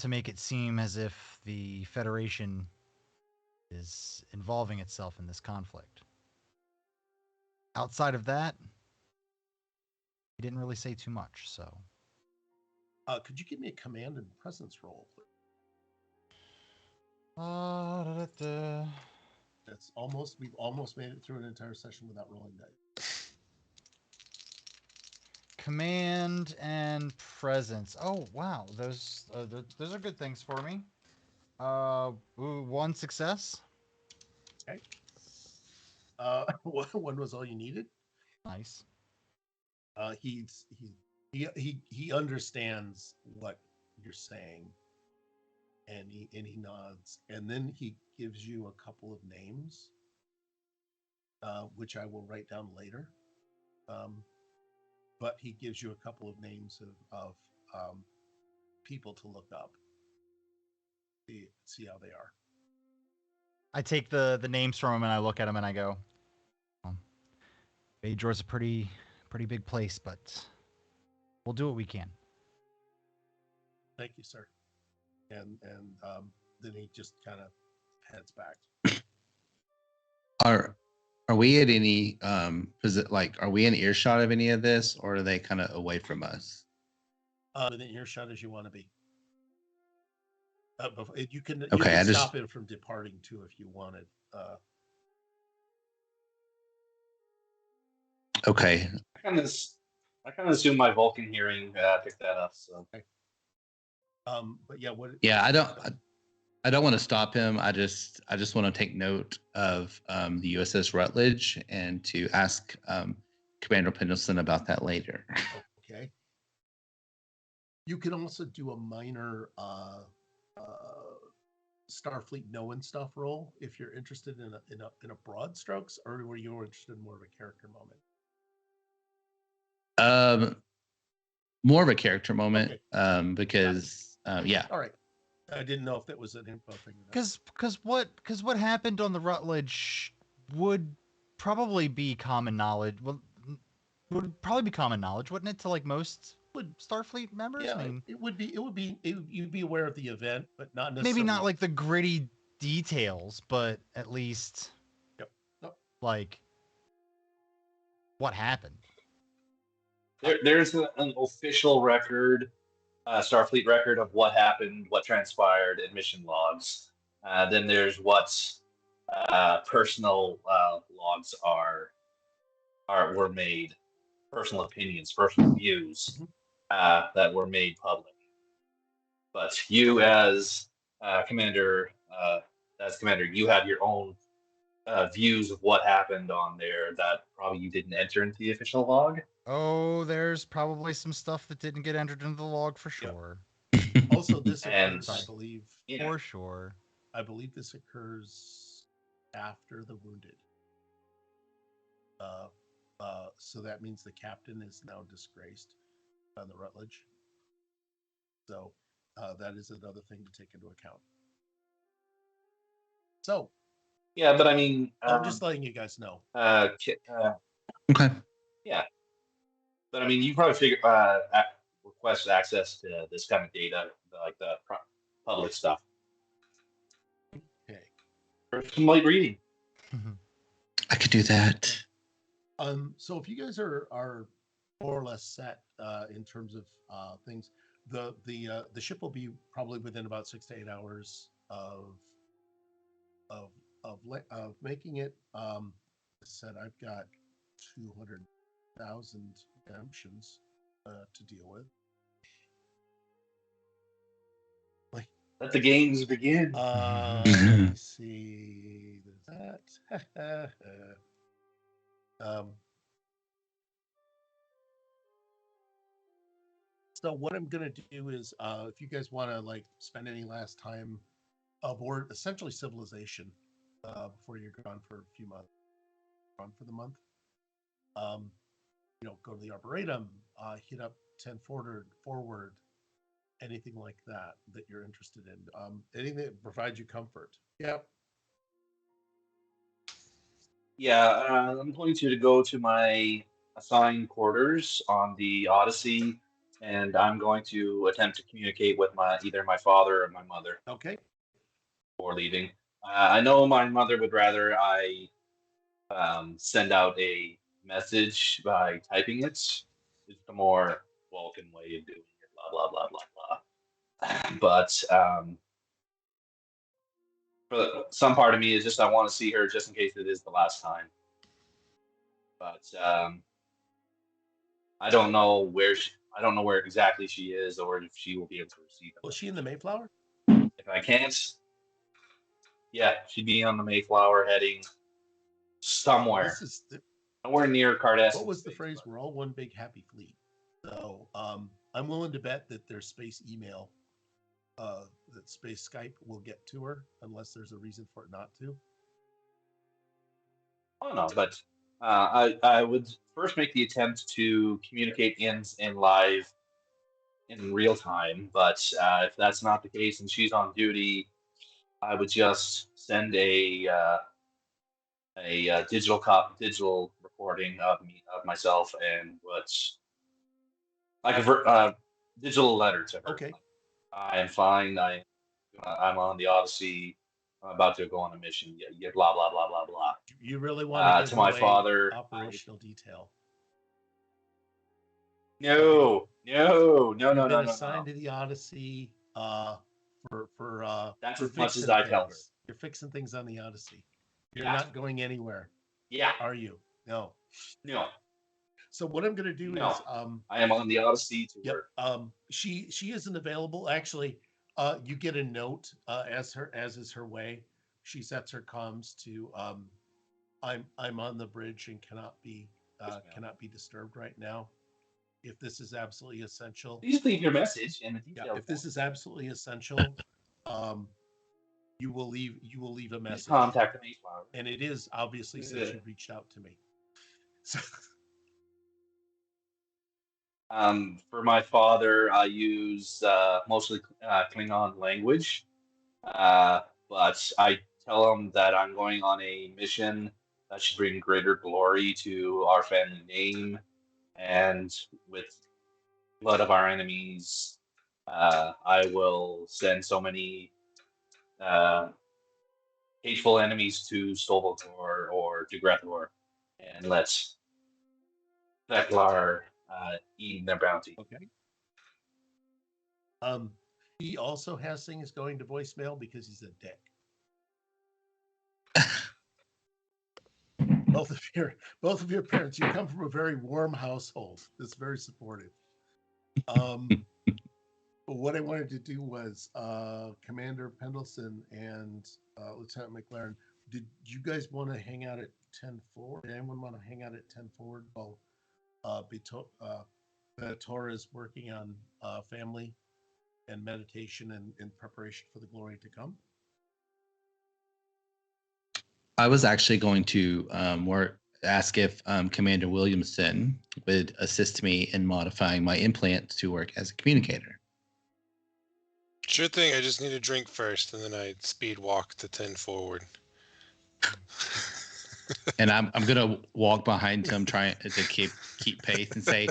make it seem as if the Federation is involving itself in this conflict. Outside of that, he didn't really say too much, so. Could you give me a command and presence roll, please? We've almost made it through an entire session without rolling dice. Command and presence. Oh wow, those are good things for me. One success. Okay. One was all you needed. Nice. He understands what you're saying, and he nods, and then he gives you a couple of names, which I will write down later. But he gives you a couple of names of people to look up, see how they are. I take the names from him and I look at him and I go, Bajor's a pretty big place, but we'll do what we can. Thank you, sir. And then he just kind of heads back. Are we at any are we in earshot of any of this, or are they kind of away from us? Within earshot as you want to be. You can Okay, I just stop him from departing too if you wanted. okay. I kind of assume my Vulcan hearing picked that up. So But yeah, what? Yeah, I don't want to stop him. I just want to take note of the USS Rutledge and to ask Commander Pendleton about that later. Okay. You can also do a minor Starfleet know and stuff roll if you're interested in a broad strokes, or were you interested in more of a character moment? More of a character moment, Okay. because yeah. All right. I didn't know if that was an info thing. Because what happened on the Rutledge would probably be common knowledge. Well, would probably be common knowledge, wouldn't it, to like most Starfleet members? Yeah, I mean, you'd be aware of the event, but not necessarily. maybe not like the gritty details, but at least like what happened. there's an official record, Starfleet record of what happened, what transpired in mission logs. Then there's what personal logs were made, personal opinions, personal views that were made public. But you as commander, you have your own views of what happened on there that probably you didn't enter into the official log. Oh, there's probably some stuff that didn't get entered into the log for sure. Also, this occurs, And I believe, for sure. I believe this occurs after the wounded. So that means the captain is now disgraced on the Rutledge. So that is another thing to take into account. So yeah, but I mean, I'm just letting you guys know. Okay. Yeah, but I mean, you probably figure request access to this kind of data, like the public stuff. Okay. For some light reading. I could do that. So if you guys are more or less set in terms of things, the ship will be probably within about 6 to 8 hours of making it. I said I've got 200,000 redemptions to deal with. Let the games begin. Let me see. There's that. So what I'm gonna do is, if you guys want to like spend any last time aboard essentially civilization before you're gone for a few months, gone for the month, go to the Arboretum, hit up 10 forward, anything like that you're interested in, anything that provides you comfort. Yep. Yeah, I'm going to go to my assigned quarters on the Odyssey, and I'm going to attempt to communicate with either my father or my mother. Okay. Before leaving, I know my mother would rather I send out a message by typing it. It's the more Vulcan way of doing it. Blah blah blah blah blah. But for some part of me is just I want to see her just in case it is the last time. But I don't know where exactly she is, or if she will be able to receive it. Was she in the Mayflower? If I can't, yeah, she'd be on the Mayflower heading somewhere. Nowhere near Cardassian. What was the phrase? We're all one big happy fleet. So I'm willing to bet that there's space email, that space Skype will get to her unless there's a reason for it not to. Oh no, but I would first make the attempt to communicate in live, in real time. But if that's not the case and she's on duty, I would just send a digital recording of myself and what's like a digital letter to her. Okay. I am fine. I'm on the Odyssey. I'm about to go on a mission. Yeah, blah blah blah blah blah. You really want to give to my away father operational detail? No. You've been assigned to the Odyssey That's for as much as fixing I tell her. things. You're fixing things on the Odyssey. You're Yeah. not going anywhere, Yeah. are you? No. No. So what I'm going to do No. is I am on the Odyssey to yep, work. she isn't available. Actually, you get a note as is her way. She sets her comms to I'm on the bridge and cannot be disturbed right now. If this is absolutely essential, Please leave your message and the yeah. details. If this is absolutely essential, you will leave a Please message. contact the Mayflower. And it is obviously since you reached out to me. So, For my father, I use mostly Klingon language, but I tell him that I'm going on a mission that should bring greater glory to our family name, and with blood of our enemies, I will send so many hateful enemies to Stolvokor or to Grethor, and let Veklar eat their bounty. okay. He also has things going to voicemail because he's a dick. both of your parents, you come from a very warm household that's very supportive. What I wanted to do was Commander Pendleton and Lieutenant McLaren, did you guys want to hang out at 10 forward? Did anyone want to hang out at 10 forward while Bajor is working on family and meditation and in preparation for the glory to come? I was actually going to ask if Commander Williamson would assist me in modifying my implant to work as a communicator. Sure thing. I just need a drink first, and then I speed walk to 10 forward. And I'm gonna walk behind him, trying to keep pace, and say,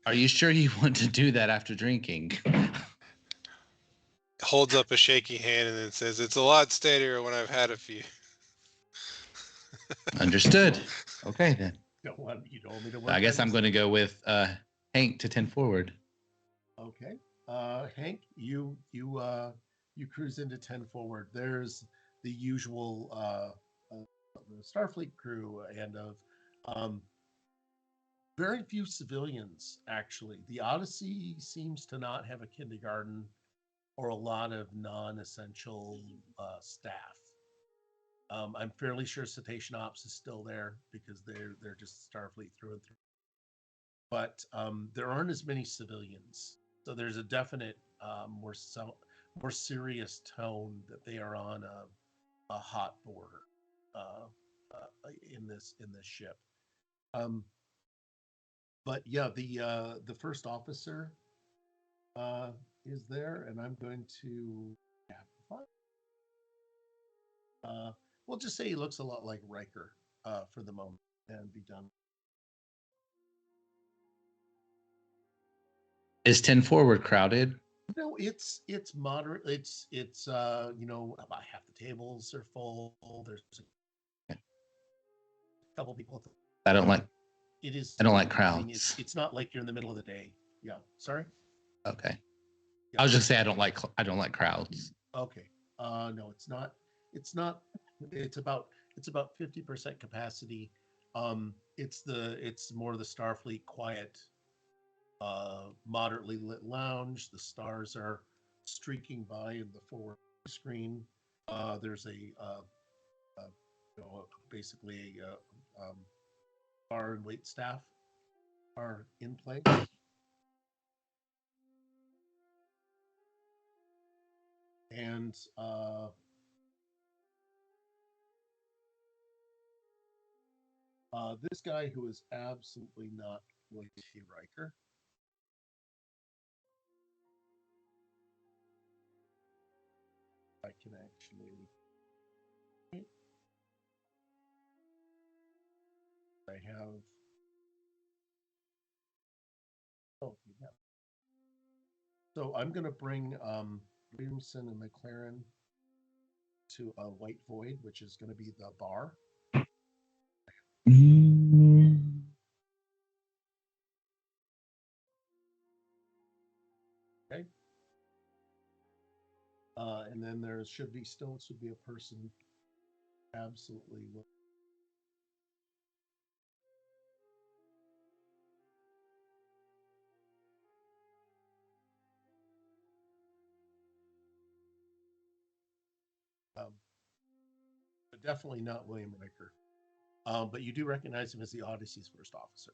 "Are you sure you want to do that after drinking?" Holds up a shaky hand and then says, "It's a lot steadier when I've had a few." Understood. Okay then. You don't want me to work. I guess on I'm this? going to go with Hank to 10 forward. Okay. Hank, you cruise into 10 forward. There's the usual the Starfleet crew and of very few civilians, actually. The Odyssey seems to not have a kindergarten or a lot of non-essential staff. I'm fairly sure Cetacean Ops is still there because they're just Starfleet through and through. But there aren't as many civilians, so there's a definite more serious tone that they are on a hot border in this ship. But yeah, the first officer is there, and I'm going to we'll just say he looks a lot like Riker for the moment and be done. Is 10 forward crowded? No, it's moderate. It's about half the tables are full. There's a couple people. I don't like. It is. I don't like I mean, crowds. it's not like you're in the middle of the day. Yeah. Sorry. Okay. Yeah. I was just say I don't like crowds. Okay. No, it's not. It's not. It's about 50% capacity. It's more the Starfleet quiet, moderately lit lounge. The stars are streaking by in the forward screen. There's basically a bar and wait staff are in place. And this guy who is absolutely not going to be Riker. I can actually. I have. Oh, yeah. So I'm going to bring Williamson and McLaren to a white void, which is going to be the bar. Okay. should be Stoltz would be a person absolutely. Um, but definitely not William Riker. But you do recognize him as the Odyssey's first officer.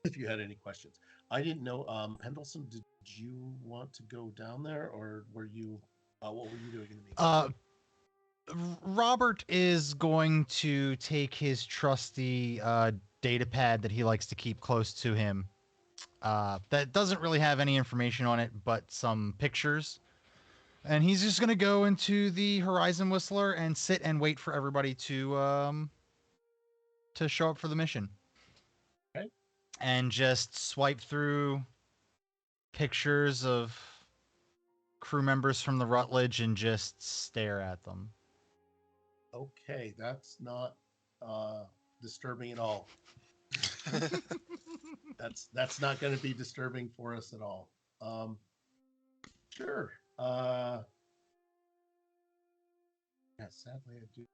If you had any questions, I didn't know. Pendleton, did you want to go down there, or were you? What were you doing in the meantime? Robert is going to take his trusty data pad that he likes to keep close to him. That doesn't really have any information on it, but some pictures. And he's just going to go into the Horizon Whistler and sit and wait for everybody to show up for the mission. Okay. And just swipe through pictures of crew members from the Rutledge and just stare at them. Okay, that's not disturbing at all. That's not going to be disturbing for us at all. Sure. Yeah, sadly, I do.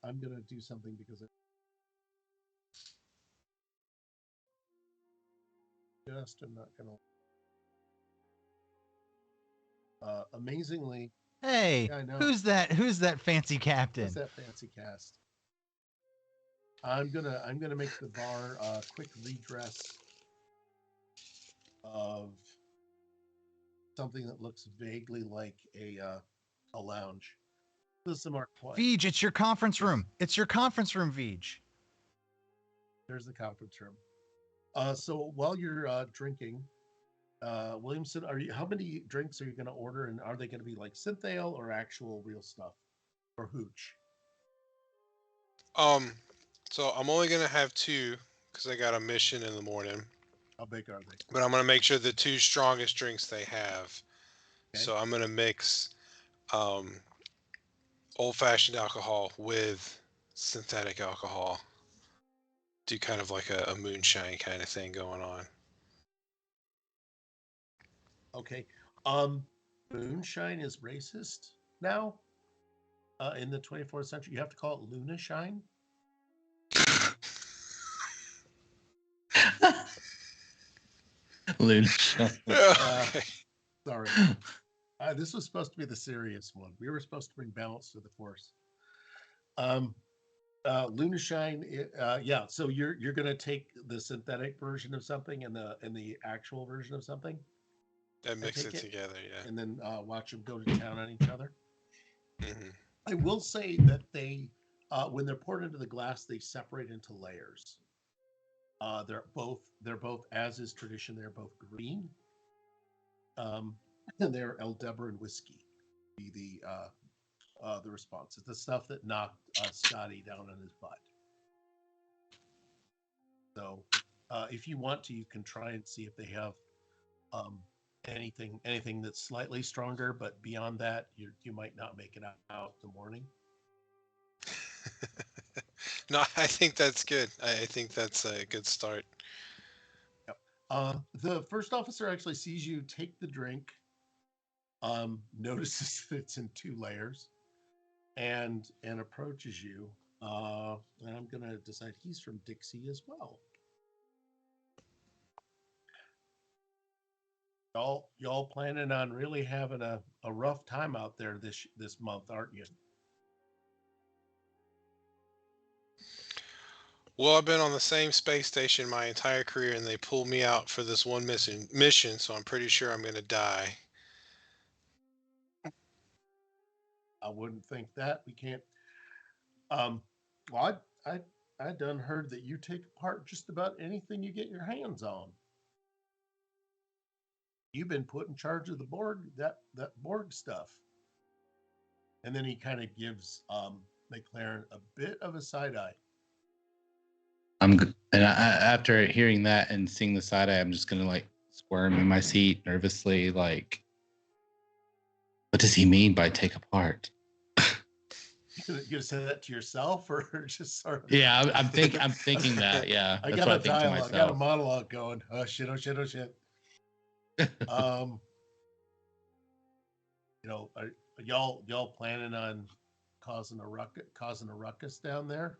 I'm gonna do something because I just am not gonna. Amazingly, Hey, yeah, I know. who's that? Who's that fancy captain? What's that fancy cast? I'm gonna make the bar a quick redress of something that looks vaguely like a lounge. This is some art quiet. Veej, it's your conference room. It's your conference room, Veej. There's the conference room. So while you're drinking, Williamson, how many drinks are you going to order, and are they going to be like synth ale or actual real stuff, or hooch? So I'm only gonna have 2 because I got a mission in the morning. How big are they? But I'm gonna make sure the 2 strongest drinks they have. Okay. So I'm gonna mix old-fashioned alcohol with synthetic alcohol. Do kind of like a moonshine kind of thing going on. Okay. Moonshine is racist now. In the 24th century, you have to call it Luna Shine. Okay. Sorry. This was supposed to be the serious one. We were supposed to bring balance to the force. Luna Shine, yeah. So you're gonna take the synthetic version of something and the actual version of something, And mix it together, yeah. and then watch them go to town on each other. Mm-hmm. I will say that they, when they're poured into the glass, they separate into layers. They're both, as is tradition, they're both green. And they're Aldebaran whiskey. Be the response. It's the stuff that knocked Scotty down on his butt. So, if you want to, you can try and see if they have anything that's slightly stronger. But beyond that, you might not make it out in the morning. No, I think that's good. I think that's a good start. Yep. The first officer actually sees you take the drink, notices that it's in 2 layers, and approaches you. And I'm gonna decide he's from Dixie as well. Y'all planning on really having a rough time out there this month, aren't you? Well, I've been on the same space station my entire career, and they pulled me out for this one mission, so I'm pretty sure I'm going to die. I wouldn't think that. We can't. Well, I done heard that you take apart just about anything you get your hands on. You've been put in charge of the Borg, that Borg stuff. And then he kind of gives McLaren a bit of a side eye. After hearing that and seeing the side eye, I'm just gonna like squirm in my seat nervously, like, what does he mean by take apart? You gonna say that to yourself, or just sort of? Yeah, I'm thinking that. Yeah, I that's got what a I think to dialogue, I got a myself. monologue going. Oh shit! Oh shit! Oh shit! Um, are y'all planning on causing a ruckus down there?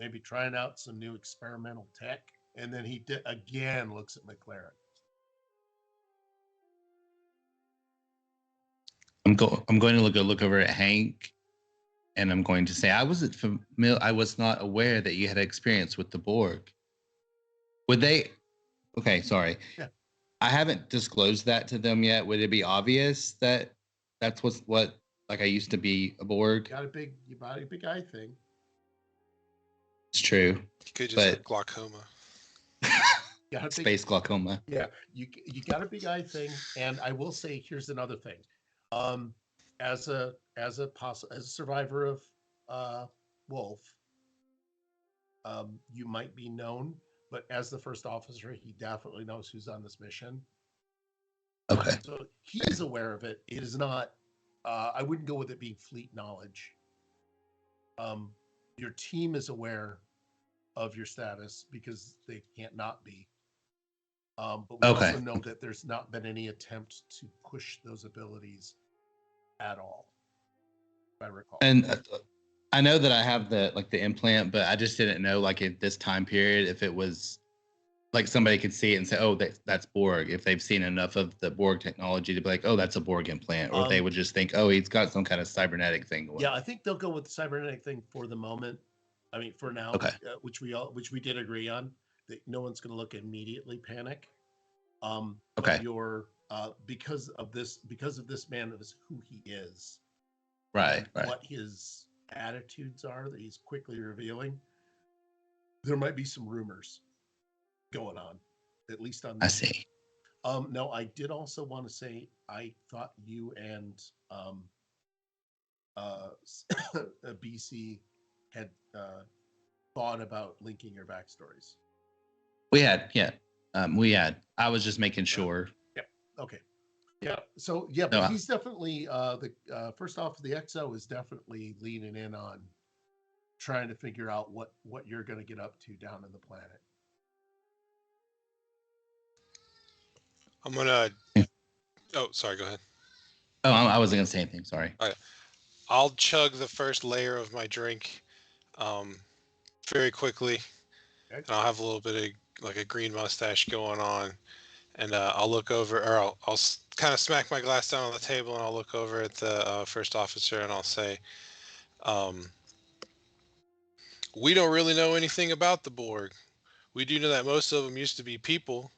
Maybe trying out some new experimental tech. And then he again looks at McLaren. I'm going to look over at Hank, and I'm going to say I wasn't familiar. I was not aware that you had experience with the Borg. Would they? Okay, sorry. Yeah. I haven't disclosed that to them yet. Would it be obvious that that's what like I used to be a Borg? You got a big eye thing. It's true. You could just But have glaucoma. Space glaucoma. Yeah, you got a big eye thing, and I will say here's another thing. As a survivor of Wolf, you might be known, but as the first officer, he definitely knows who's on this mission. Okay. So he's aware of it. It is not. I wouldn't go with it being fleet knowledge. Your team is aware of your status because they can't not be. But we Okay. also know that there's not been any attempt to push those abilities at all, if I recall. And I know that I have the implant, but I just didn't know like at this time period if it was like somebody could see it and say, "Oh, that's Borg." If they've seen enough of the Borg technology to be like, "Oh, that's a Borg implant," or if they would just think, "Oh, he's got some kind of cybernetic thing going." Yeah, I think they'll go with the cybernetic thing for the moment. I mean, for now, Okay. Which we did agree on, that no one's going to look immediately panic. Okay. But you're because of this man is who he is, Right. what his attitudes are that he's quickly revealing. There might be some rumors going on, at least on I this. see. No, I did also want to say I thought you and BC had thought about linking your backstories. We had, yeah. I was just making sure. Yeah. Okay. Yeah. So yeah, but he's definitely the first off, the XO is definitely leaning in on trying to figure out what you're going to get up to down in the planet. I'm gonna. Oh, sorry. Go ahead. Oh, I wasn't gonna say anything. Sorry. All right. I'll chug the first layer of my drink, very quickly, Okay. and I'll have a little bit of like a green mustache going on, and I'll look over, or I'll kind of smack my glass down on the table, and I'll look over at the first officer, and I'll say, "We don't really know anything about the Borg. We do know that most of them used to be people,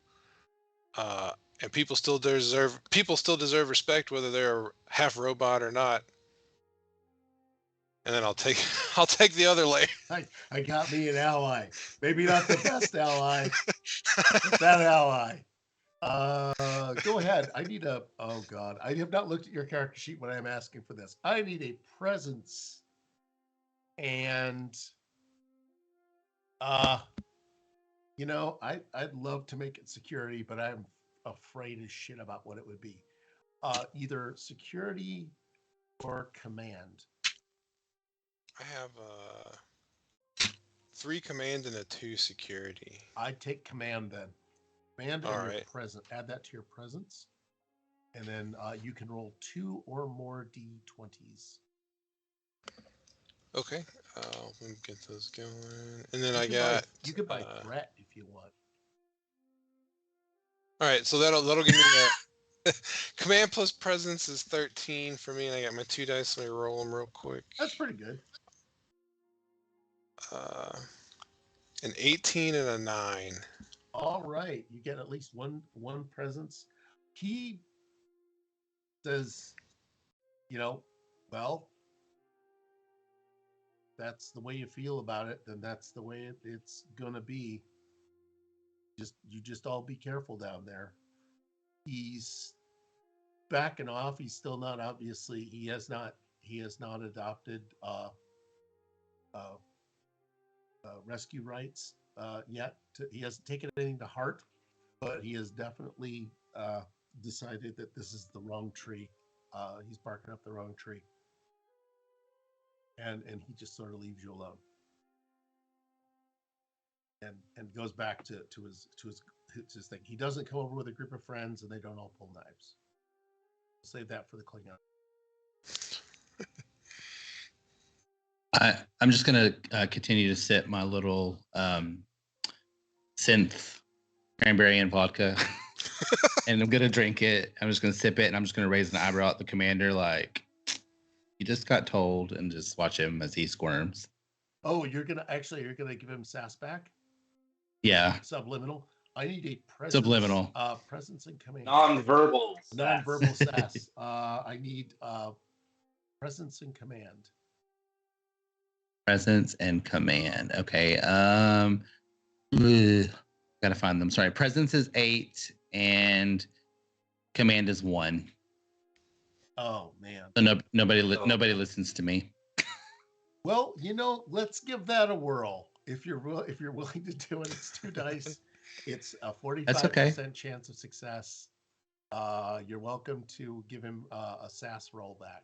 and people still deserve respect, whether they're half robot or not." And then I'll take the other layer. I got me an ally. Maybe not the best ally, but that ally. Go ahead. I need a. Oh God, I have not looked at your character sheet when I'm asking for this. I need a presence, and I'd love to make it security, but I'm afraid as shit about what it would be. Either security or command. I have 3 command and a 2 security. I'd take command then. Command and your present. Add that to your presence, and then you can roll 2 or more d20s. Okay, let me get those going, and then you could buy threat if you want. All right, so that'll give me a command plus presence is 13 for me, and I got my 2 dice. Let me roll them real quick. That's pretty good. An 18 and a 9. All right, you get at least one presence. He says, well, that's the way you feel about it, then that's the way it's gonna be. You just all be careful down there. He's backing off. He's still not, obviously, he has not adopted rescue rights yet. He hasn't taken anything to heart, but he has definitely decided that this is the wrong tree. He's barking up the wrong tree, and he just sort of leaves you alone, and goes back to his it's his thing. He doesn't come over with a group of friends, and they don't all pull knives. Save that for the Klingon. I'm just gonna continue to sip my little synth cranberry and vodka, and I'm gonna drink it. I'm just gonna sip it, and I'm just gonna raise an eyebrow at the commander, like he just got told, and just watch him as he squirms. Oh, you're gonna give him sass back? Yeah, Subliminal. I need a presence. Subliminal. Presence and command. Non-verbal. Non-verbal sass. I need presence and command. Presence and command. Okay. Gotta find them. Sorry. Presence is 8 and command is 1. Oh man. So nobody listens to me. Well, let's give that a whirl. If you're willing to do it, it's 2 dice. It's a 45% chance of success. You're welcome to give him a sass roll back.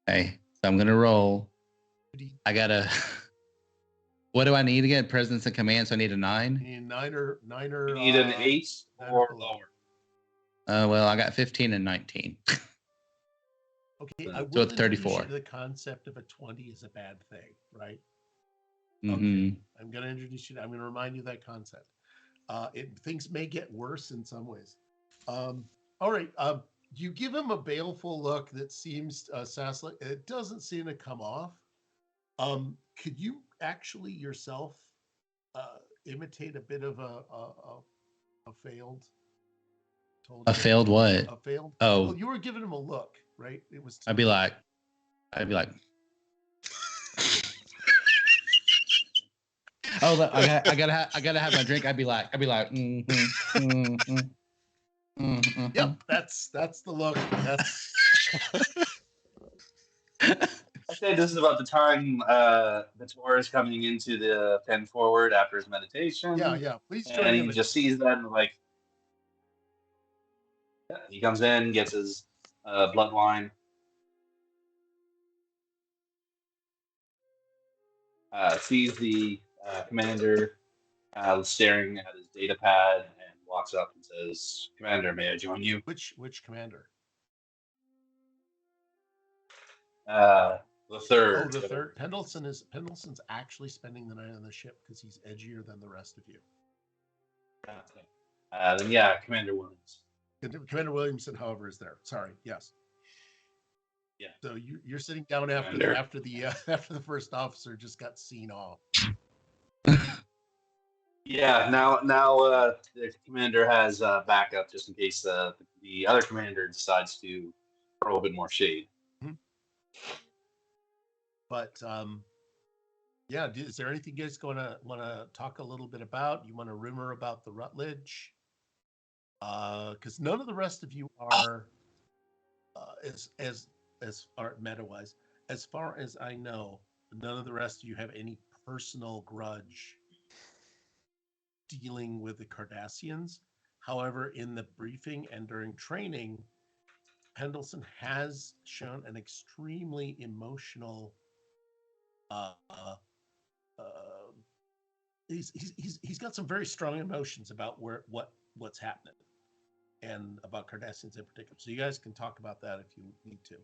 Okay. So I'm gonna roll. I gotta. What do I need again? Presence and command. So I need a 9. You need 9 or You need an 8 or lower. Well, I got 15 and 19. Okay, I So will it's 34. The concept of a 20 is a bad thing, right? Mm-hmm. Okay. I'm going to introduce you. I'm going to remind you that concept. Things may get worse in some ways. All right. You give him a baleful look that seems sass-like. It doesn't seem to come off. Could you actually yourself imitate a bit of a failed? A failed what? A failed. Oh, well, you were giving him a look, right? It was. I'd be like. Oh, I gotta have my drink. I'd be like. Yep, that's the look. That's. I say this is about the time Bajor is coming into the pen forward after his meditation. Yeah. Please join and him. he just sees that and like, he comes in, gets his bloodline. Sees the commander staring at his data pad and walks up and says, "Commander, may I join you?" Which commander? The third. Oh, the third. Pendleton's actually spending the night on the ship because he's edgier than the rest of you. Then yeah, Commander Williams. Commander Williamson, however, is there. Sorry. Yes. Yeah. So you're sitting down after the first officer just got seen off. Yeah. Now the commander has backup just in case the other commander decides to throw a bit more shade. Mm-hmm. But yeah, is there anything you guys want to talk a little bit about? You want to rumor about the Rutledge? Because none of the rest of you are as far meta-wise, as far as I know, none of the rest of you have any personal grudge dealing with the Cardassians. However, in the briefing and during training, Pendleton has shown an extremely emotional. He's got some very strong emotions about what's happening, and about Cardassians in particular. So you guys can talk about that if you need to,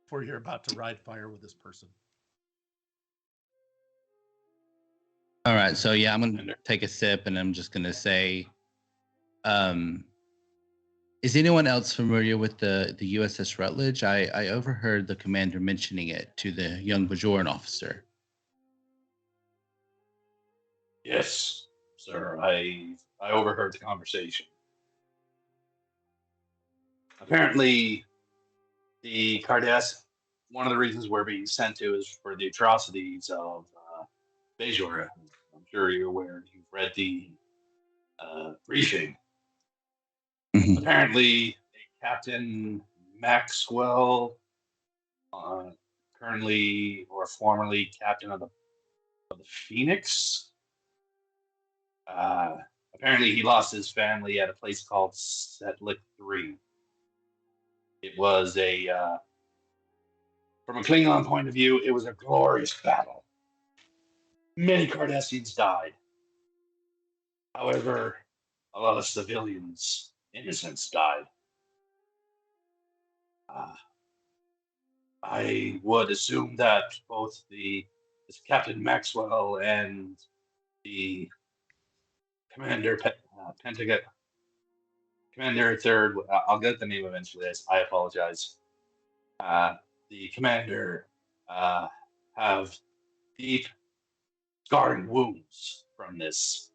before you're about to ride fire with this person. All right, so yeah, I'm gonna take a sip, and I'm just gonna say, is anyone else familiar with the USS Rutledge? I overheard the commander mentioning it to the young Bajoran officer. Yes, sir. I overheard the conversation. Apparently, the Cardassian. One of the reasons we're being sent to is for the atrocities of Bajor. I'm sure you're aware. You've read the briefing. Mhm. Apparently, Captain Maxwell, currently or formerly captain of the Phoenix. Apparently, he lost his family at a place called Setlik 3. It was from a Klingon point of view, it was a glorious battle. Many Cardassians died. However, a lot of civilians, innocents died. Uh, I would assume that both this Captain Maxwell and the Commander Pentagon, Commander Third. I'll get the name eventually. I apologize. Uh, the commander have deep scarring wounds from this,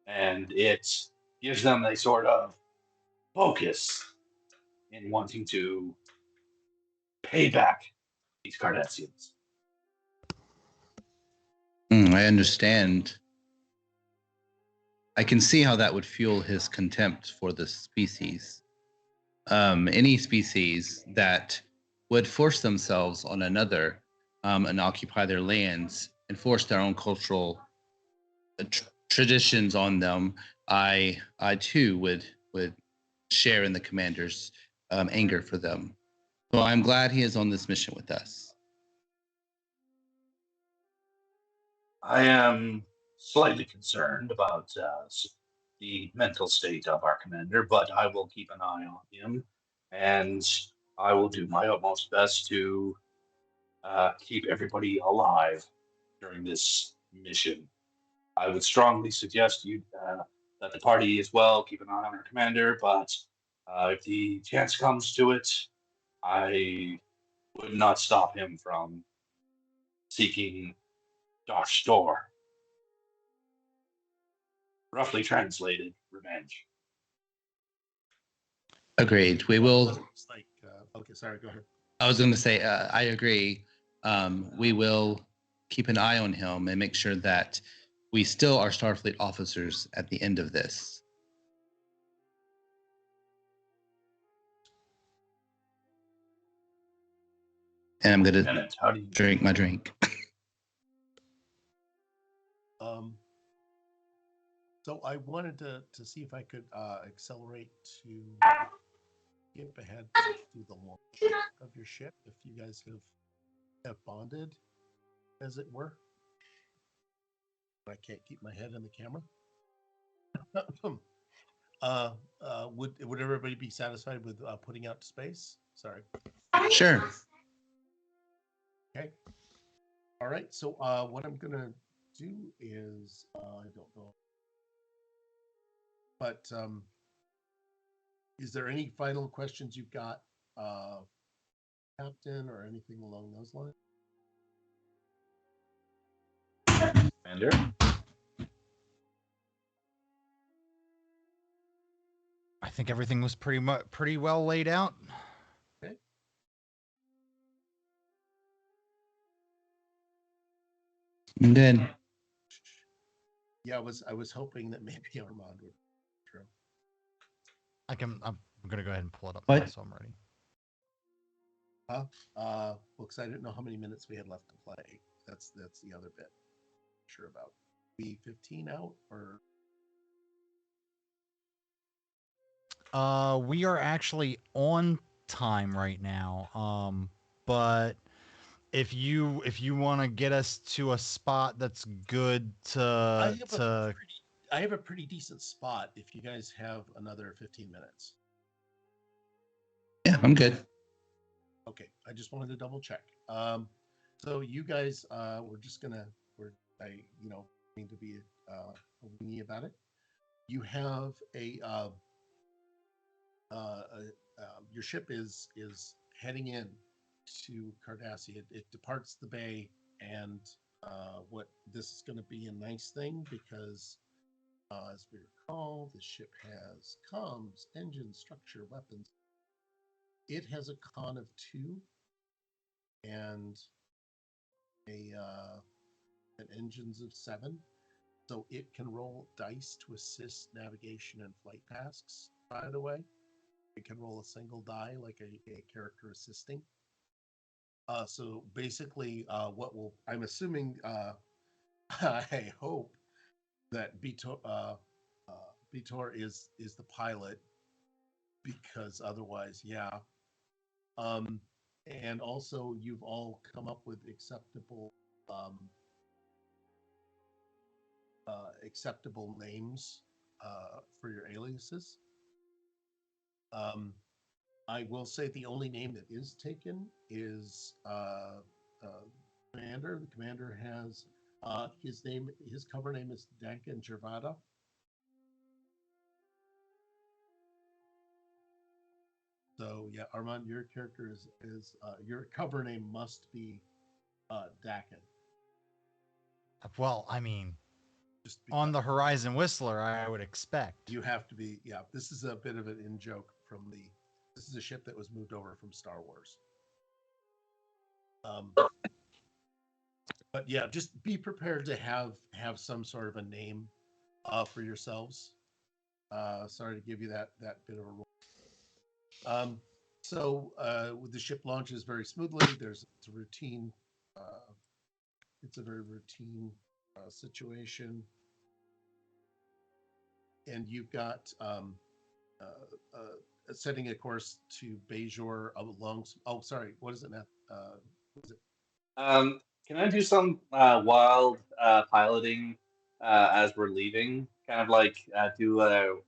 and it gives them a sort of focus in wanting to pay back these Cardassians. I understand. I can see how that would fuel his contempt for the species. Any species that would force themselves on another and occupy their lands and force their own cultural traditions on them, I too would share in the commander's anger for them. So I'm glad he is on this mission with us. I am slightly concerned about the mental state of our commander, but I will keep an eye on him, and I will do my utmost best to keep everybody alive during this mission. I would strongly suggest you that the party as well keep an eye on our commander, but if the chance comes to it, I would not stop him from seeking Darth Door. Roughly translated, revenge. Agreed. We will. It's like, okay, sorry, go ahead. I was going to say, I agree. We will keep an eye on him and make sure that we still are Starfleet officers at the end of this. And I'm going to Lieutenant, how do you drink my drink. So I wanted to see if I could accelerate to skip ahead to the launch of your ship, if you guys have bonded, as it were. I can't keep my head in the camera. Would everybody be satisfied with putting out to space? Sorry. Sure. Okay. All right. So what I'm gonna do is I don't know, but is there any final questions you've got, Captain, or anything along those lines? Commander? I think everything was pretty well laid out. Okay. I'm good. Yeah, I was hoping that maybe Armand would. True. I'm gonna go ahead and pull it up What? now, so I'm ready. Well, because I didn't know how many minutes we had left to play. That's the other bit. Sure about. Be 15 out, or We are actually on time right now. But if you want to get us to a spot that's good I to have a pretty decent spot if you guys have another 15 minutes. Yeah, I'm good. Okay, I just wanted to double check. So you guys, we're going to be wingy about it. You have your ship is heading in to Cardassia. It departs the bay, and what this is going to be a nice thing because, as we recall, the ship has comms, engine, structure, weapons. It has a con of 2 and an engines of 7, so it can roll dice to assist navigation and flight tasks. By the way, it can roll a single die like a character assisting. So basically, I'm assuming, I hope that Vitor is the pilot, because otherwise, yeah. And also, you've all come up with acceptable acceptable names for your aliases. I will say the only name that is taken is Commander. The commander has his cover name is Duncan Gervada. So yeah, Armand, your character is your cover name must be Dakin. Well, I mean, Just on the because Horizon Whistler, I would expect. you have to be. Yeah, this is a bit of an in joke from the. This is a ship that was moved over from Star Wars. But yeah, just be prepared to have some sort of a name for yourselves. Sorry to give you that bit of a role. So the ship launches very smoothly. It's a routine. It's a very routine situation, and you've got setting a course to Bajor along. Oh, sorry. What is it now? What is it? Can I do some wild piloting as we're leaving? Kind of like do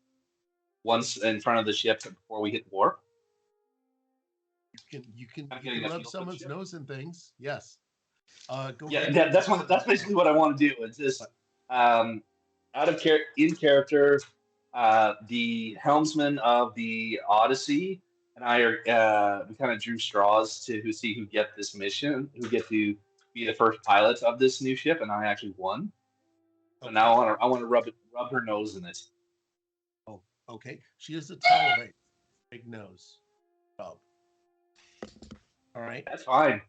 once in front of the ship before we hit warp. I'm You getting can a rub feel for the someone's ship. nose in things. Yes. Go Yeah, ahead. And that's basically what I want to do. It's just um, in character. The helmsman of the Odyssey and I are we kind of drew straws to who get this mission, who get to be the first pilot of this new ship, and I actually won. So Okay. now I want to rub her nose in it. Oh, okay. She is a tolerate. Big nose. Rub. All right. That's fine.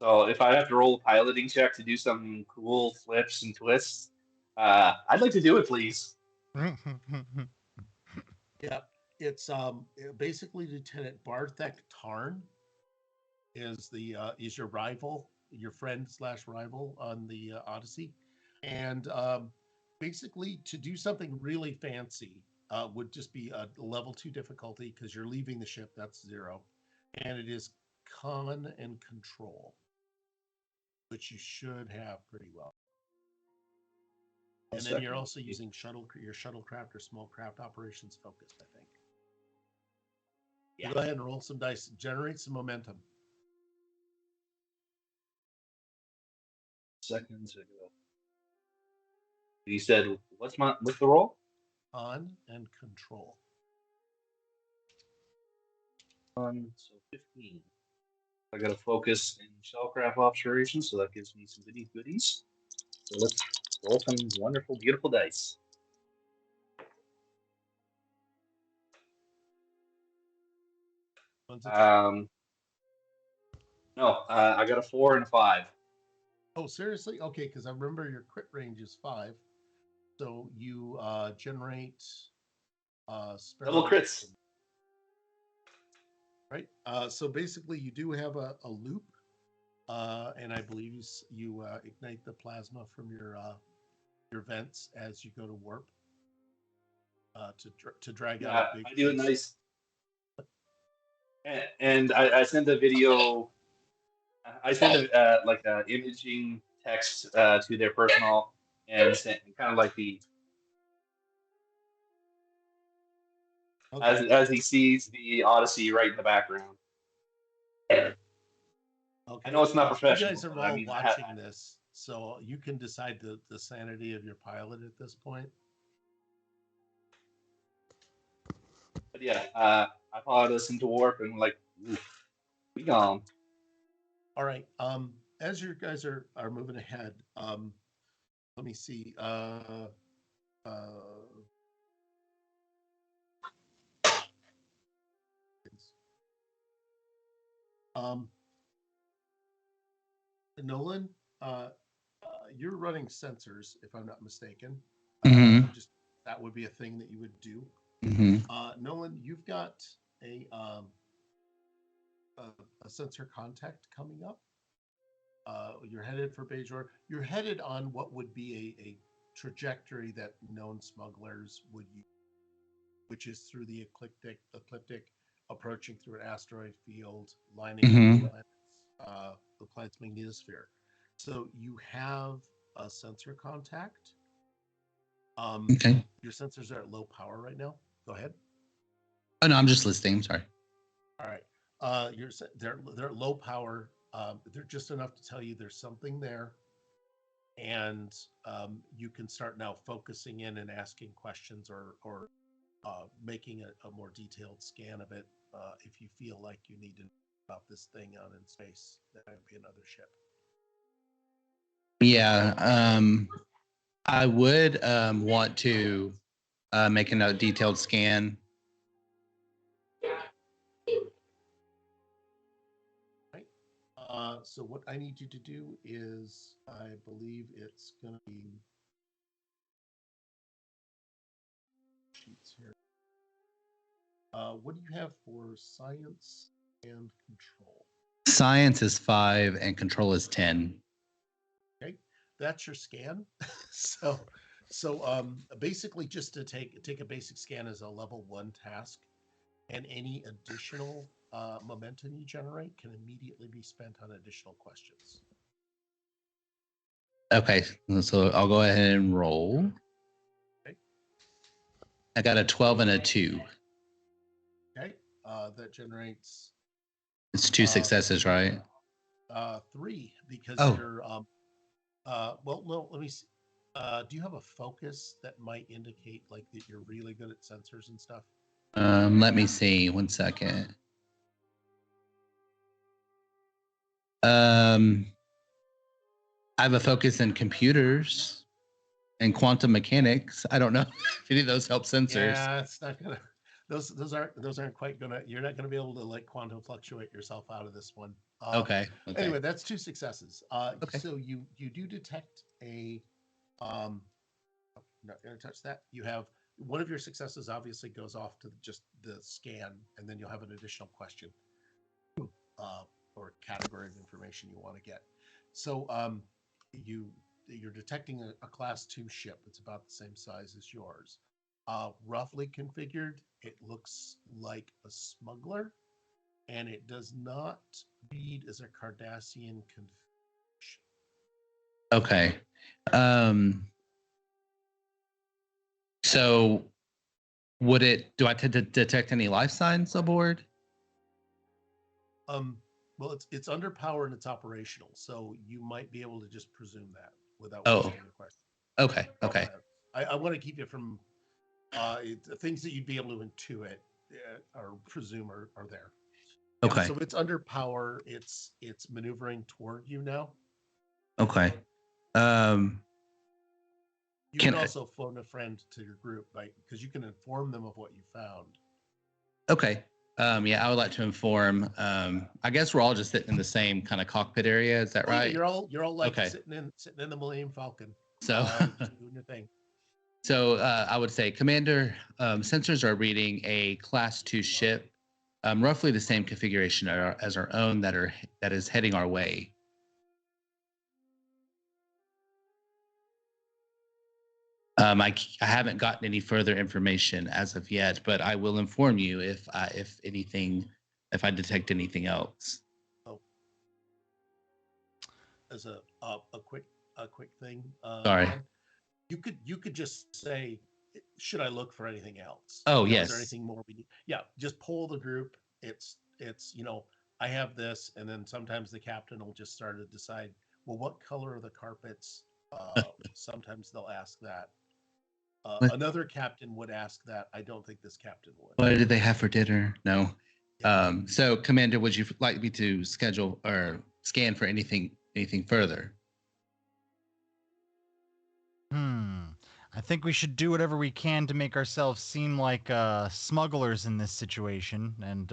So if I have to roll a piloting check to do some cool flips and twists, I'd like to do it, please. Yeah. It's basically Lieutenant Barthek Tarn is your rival, your friend slash rival on the Odyssey, and basically to do something really fancy would just be a level 2 difficulty because you're leaving the ship. That's 0, and it is con and control, which you should have pretty well. And then you're also using your shuttlecraft or small craft operations focused, I think. Yeah. Go ahead and roll some dice. Generate some momentum. Seconds ago. You said what's the roll? On and control. So 15. I got to focus in shellcraft observations, so that gives me some goodies. So let's roll some wonderful, beautiful dice. No, I got a 4 and a 5. Oh, seriously? Okay, because I remember your crit range is 5. So you generate Double crits. Right. So basically, you do have a loop, and I believe you ignite the plasma from your vents as you go to warp to drag out a big. I do it nice. And I sent a video. I sent like a imaging text to their personal and kind of like the as he sees the Odyssey right in the background. Okay. I know it's not professional. You guys are all watching this, so you can decide the sanity of your pilot at this point. But yeah, I followed us into warp and like, we gone. All right. As you guys are moving ahead, let me see. Nolan, you're running sensors, if I'm not mistaken. Just that would be a thing that you would do. Nolan, you've got a sensor contact coming up. You're headed for Bajor. You're headed on what would be a trajectory that known smugglers would use, which is through the ecliptic, approaching through an asteroid field, lining the planet's magnetosphere. So you have a sensor contact. Okay. Your sensors are at low power right now. Go ahead. Oh no, I'm just listening. I'm sorry. All right. They're at low power. They're just enough to tell you there's something there, and you can start now focusing in and asking questions or making a more detailed scan of it if you feel like you need to know about this thing out in space. That might be another ship. Yeah. I would want to make a detailed scan. Right. So what I need you to do is, I believe it's going to be sheets here. What do you have for science and control? Science is 5 and control is 10. Okay, that's your scan. so basically, just to take a basic scan as a level 1 task, and any additional momentum you generate can immediately be spent on additional questions. Okay, so I'll go ahead and roll. Okay. I got a 12 and a 2. Okay, that generates It's 2 successes, right? 3 because Oh. you're well, no, let me see. Do you have a focus that might indicate like that you're really good at sensors and stuff? Let me see. 1 second. I have a focus in computers and quantum mechanics. I don't know if any of those help sensors. Yeah, it's not gonna. Those aren't quite gonna. You're not gonna be able to like quantum fluctuate yourself out of this one. Okay. Anyway, that's 2 successes. Okay. So you do detect a. Um, Not gonna touch that. You have one of your successes obviously goes off to just the scan, and then you'll have an additional question or category of information you want to get. So you're detecting a class 2 ship. It's about the same size as yours. Roughly configured, it looks like a smuggler, and it does not read as a Cardassian configuration. Okay. So would it, do I detect any life signs aboard? Well, it's under power and it's operational, so you might be able to just presume that without Oh. wasting the question. Okay. I want to keep you from things that you'd be able to intuit or presume are there. Yeah, Okay. so it's under power. It's maneuvering toward you now. Okay. You can also phone a friend to your group, right? Because you can inform them of what you found. Okay. Yeah, I would like to inform. I guess we're all just sitting in the same kind of cockpit area. Is that right? Yeah, you're all like Okay. sitting in the Millennium Falcon. So doing your thing. So I would say, Commander, sensors are reading a Class 2 ship, roughly the same configuration as our own that is heading our way. I haven't gotten any further information as of yet, but I will inform you if I detect anything else. Oh, as a quick thing. Sorry. Dan, you could just say, should I look for anything else? Oh, Is there yes. anything more we need? Yeah, just poll the group. It's I have this, and then sometimes the captain will just start to decide, well, what color are the carpets? Sometimes they'll ask that. Another captain would ask that. I don't think this captain would. What did they have for dinner? No. Yeah. So, Commander, would you like me to schedule or scan for anything further? I think we should do whatever we can to make ourselves seem like smugglers in this situation, and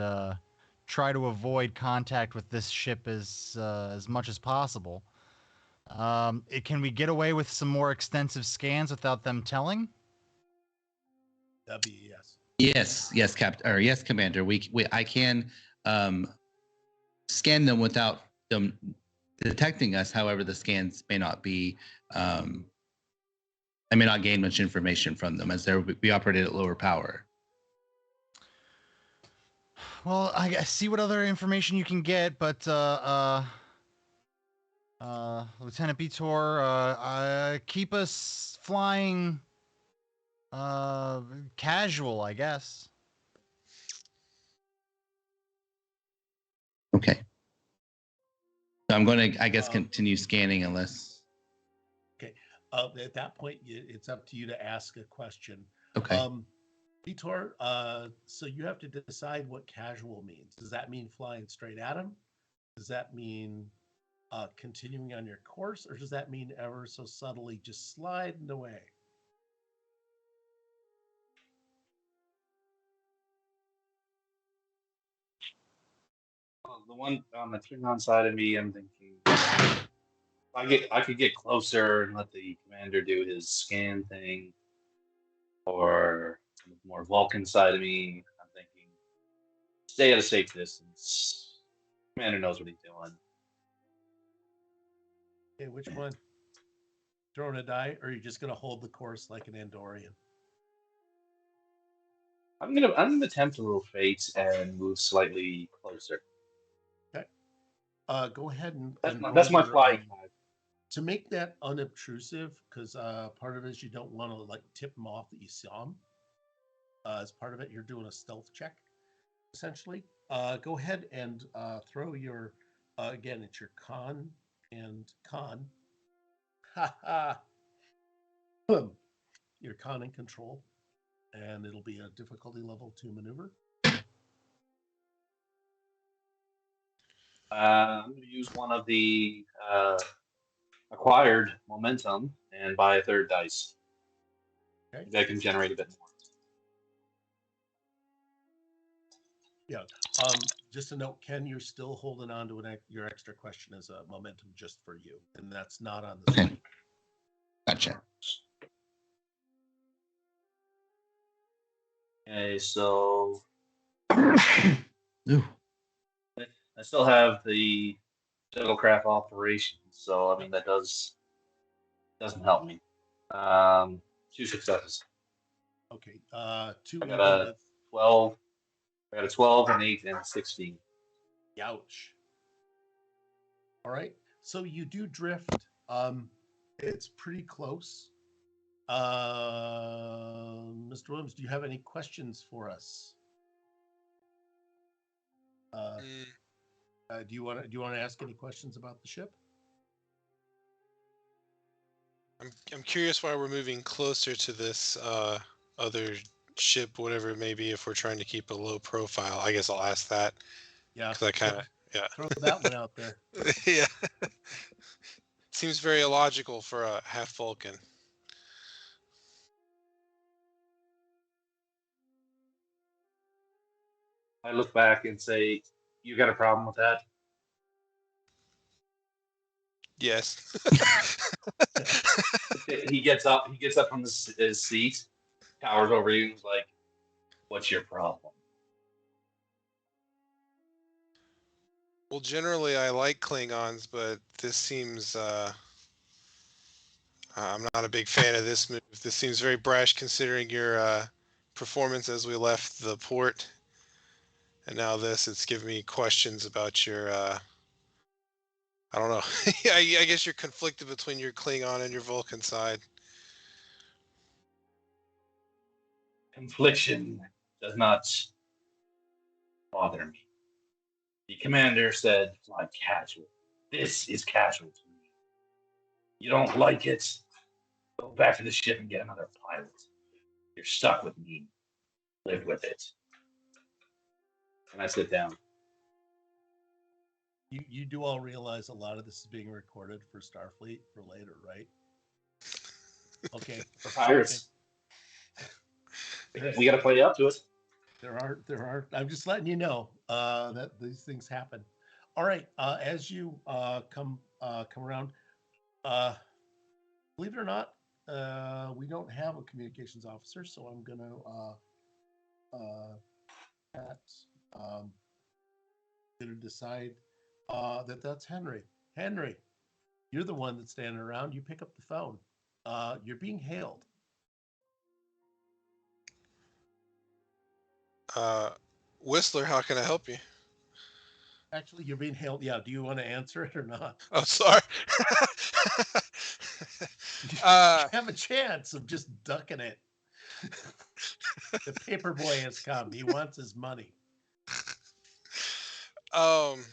try to avoid contact with this ship as much as possible. Can we get away with some more extensive scans without them telling? That'd be a yes. Yes, Captain, or yes, Commander. I can scan them without them detecting us. However, the scans may not be. I may not gain much information from them as we operate at lower power. Well, I see what other information you can get, but Lieutenant Betor, keep us flying casual, I guess. Okay. So I'm going to, I guess, continue scanning unless. Okay. At that point, it's up to you to ask a question. Okay. Vitor, so you have to decide what casual means. Does that mean flying straight at him? Does that mean continuing on your course, or does that mean ever so subtly just sliding away? Well, the one on the Klingon side of me, I'm thinking I could get closer and let the commander do his scan thing, or the more Vulcan side of me, I'm thinking stay at a safe distance. Commander knows what he's doing. Okay, which one? Throwing a die, or are you just going to hold the course like an Andorian? I'm gonna attempt a little fate and move slightly closer. Okay. Go ahead and That's my your, flying type. to make that unobtrusive, because part of it is you don't want to like tip them off that you saw them. As part of it, you're doing a stealth check, essentially. Go ahead and throw your again. It's your con and con. Ha ha. Your con and control, and it'll be a difficulty level 2 maneuver. I'm going to use one of the acquired momentum and buy a third dice. Okay. Maybe I can generate a bit more. Yeah. Just a note, Ken, you're still holding on to your extra question as a momentum just for you, and that's not on the screen. Gotcha. Okay, so Ooh. I still have the shuttlecraft operations, so I mean that doesn't help me. 2 successes. Okay. Two I even got a with 12. I got a 12, an 8, and a 16. ouch. All right. So you do drift. It's pretty close. Mr. Williams, do you have any questions for us? Do you want to ask any questions about the ship? I'm curious why we're moving closer to this other ship, whatever it may be, if we're trying to keep a low profile. I guess I'll ask that. Yeah. Because I kind of, yeah. Throw that one out there. Yeah. Seems very illogical for a half Vulcan. I look back and say, "You got a problem with that?" Yes. He gets up. He gets up from his seat, towers over you, and is like, "What's your problem?" Well, generally I like Klingons, but this seems I'm not a big fan of this move. This seems very brash considering your performance as we left the port. And now this, it's giving me questions about your I don't know. I guess you're conflicted between your Klingon and your Vulcan side. Confliction does not bother me. The commander said, "Fly casual." This is casual to me. You don't like it? Go back to the ship and get another pilot. You're stuck with me. Live with it. And I sit down. You do all realize a lot of this is being recorded for Starfleet for later, right? Okay. For pirates. We got to play up to it. There are. I'm just letting you know that these things happen. All right. As you come around, believe it or not, we don't have a communications officer, so I'm gonna decide that that's Henry. Henry, you're the one that's standing around. You pick up the phone. You're being hailed. Whistler, how can I help you? Actually, you're being hailed. Yeah. Do you want to answer it or not? Oh, sorry. You uh, have a chance of just ducking it. The paper boy has come. He wants his money. um,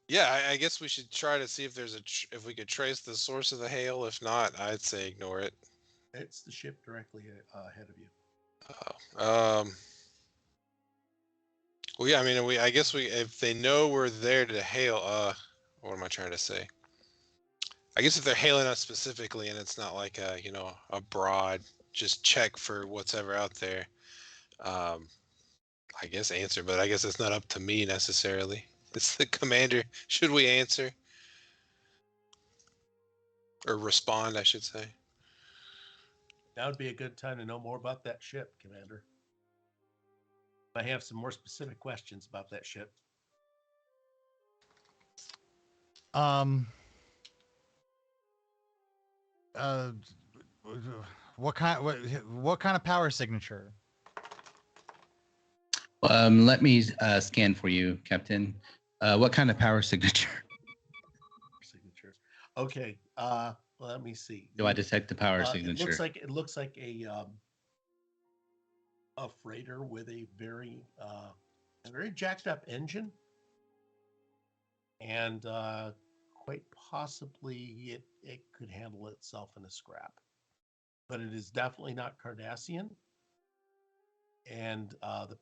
yeah, I guess we should try to see if there's if we could trace the source of the hail. If not, I'd say ignore it. It's the ship directly ahead of you. Well, yeah, I mean, I guess if they know we're there to hail, what am I trying to say? I guess if they're hailing us specifically, and it's not like a broad just check for what's ever out there, um, I guess answer. But I guess it's not up to me necessarily. It's the commander. Should we answer or respond? I should say. That would be a good time to know more about that ship, Commander. I have some more specific questions about that ship. Uh, what kind of power signature? Let me scan for you, Captain. What kind of power signature? Signature. Okay. Let me see. Do I detect the power It signature? looks like a freighter with a very jacked up engine, and quite possibly it could handle itself in a scrap, but it is definitely not Cardassian. And the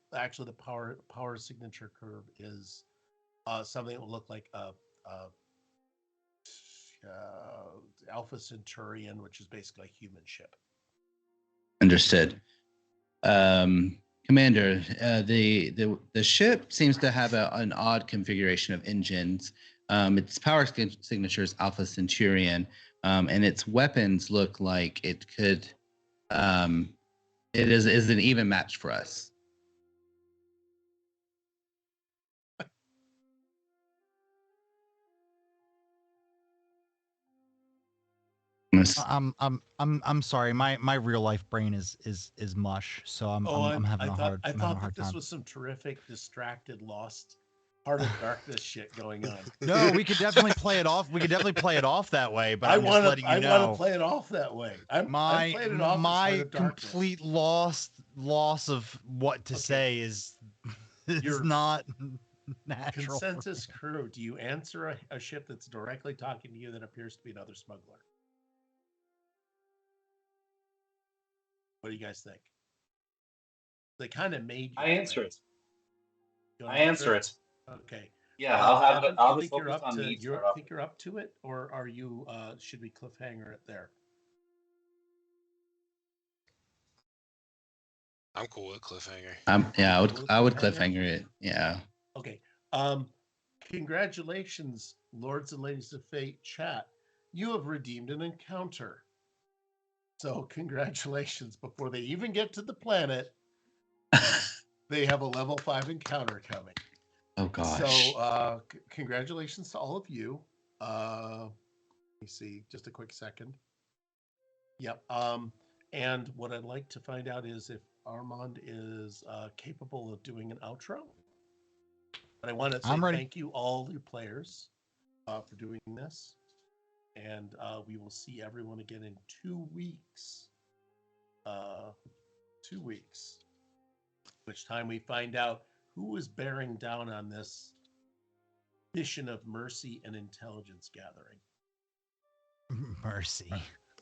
power signature curve is something that will look like a Alpha Centurion, which is basically a human ship. Understood. Commander, the ship seems to have an odd configuration of engines. Its power signature is Alpha Centurion, and its weapons look like it could. It is an even match for us. I'm sorry. My real life brain is mush. So I'm having a hard I I'm having a thought that hard this time. was some terrific, distracted, lost, heart of darkness shit going on. No, we could definitely play it off. We could definitely play it off that way. But I'm just letting you know. I want to play it off that way. I'm my playing it off as my heart of darkness. complete loss of what to say is Your not natural. Consensus crew, do you answer a ship that's directly talking to you that appears to be another smuggler? What do you guys think? They kind of made you. I answer it. You I answer it. Okay. Yeah, I'll have it. Evan, I'll you just think you're focus up on to me. you think you're up to it, or are you? Should we cliffhanger it there? I'm cool with cliffhanger. Yeah, I would cliffhanger it. Yeah. Okay. Congratulations, Lords and Ladies of Fate chat. You have redeemed an encounter. So congratulations. Before they even get to the planet, they have a level 5 encounter coming. Oh gosh. So congratulations to all of you. Let me see, just a quick second. Yep. And what I'd like to find out is if Armand is capable of doing an outro. But I want to say thank you all you players for doing this. And we will see everyone again in 2 weeks. 2 weeks. Which time we find out who is bearing down on this mission of mercy and intelligence gathering. Mercy.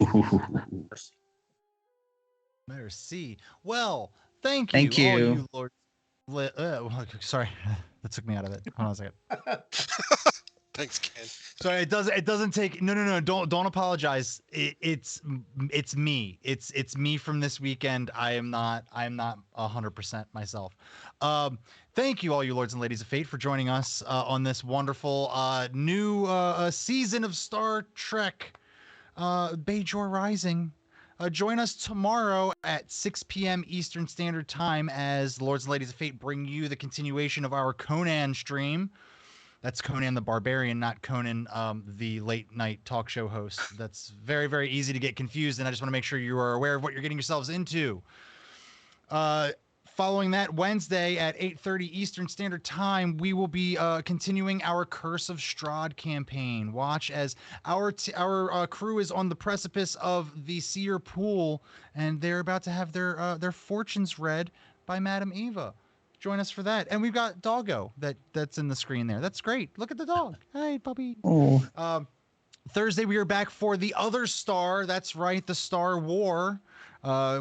Mercy. Merci. Well, thank you. Thank you. All you Lord. Sorry, that took me out of it. Hold on a second. Thanks, Ken. Sorry, it doesn't take. No. Don't apologize. It's me. It's me from this weekend. I am not 100% myself. Thank you, all you lords and ladies of fate, for joining us on this wonderful new season of Star Trek, Bajor Rising. Join us tomorrow at 6 p.m. Eastern Standard Time as the Lords and Ladies of Fate bring you the continuation of our Conan stream. That's Conan the Barbarian, not Conan, the late night talk show host. That's very, very easy to get confused, and I just want to make sure you are aware of what you're getting yourselves into. Following that, Wednesday at 8:30 Eastern Standard Time, we will be continuing our Curse of Strahd campaign. Watch as our crew is on the precipice of the Seer Pool, and they're about to have their fortunes read by Madame Eva. Join us for that. And we've got Doggo that's in the screen there. That's great. Look at the dog. Hey, puppy. Oh, Thursday, we are back for the other star. That's right, the Star War.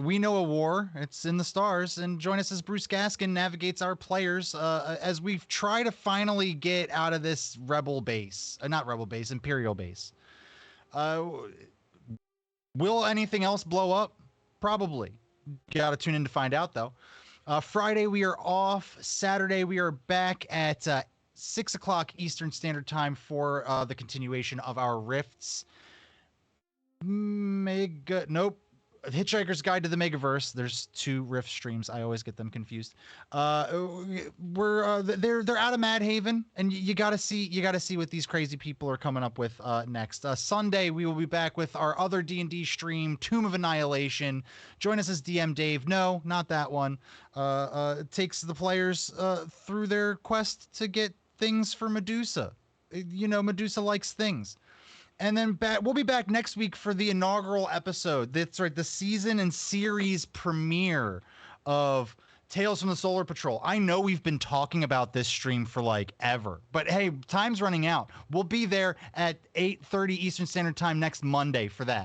We know a war. It's in the stars. And join us as Bruce Gaskin navigates our players as we try to finally get out of this rebel base. Not rebel base, Imperial base. Will anything else blow up? Probably. Got to tune in to find out, though. Friday, we are off. Saturday, we are back at 6 o'clock Eastern Standard Time for the continuation of our Rifts. Nope. Hitchhiker's Guide to the Megaverse. There's 2 Rift streams. I always get them confused. They're out of Mad Haven, and you gotta see what these crazy people are coming up with next. Sunday we will be back with our other D&D stream, Tomb of Annihilation. Join us as DM Dave. No, not that one. Takes the players through their quest to get things for Medusa. Medusa likes things. And then we'll be back next week for the inaugural episode. That's right, the season and series premiere of Tales from the Solar Patrol. I know we've been talking about this stream for like ever, but hey, time's running out. We'll be there at 8:30 Eastern Standard Time next Monday for that.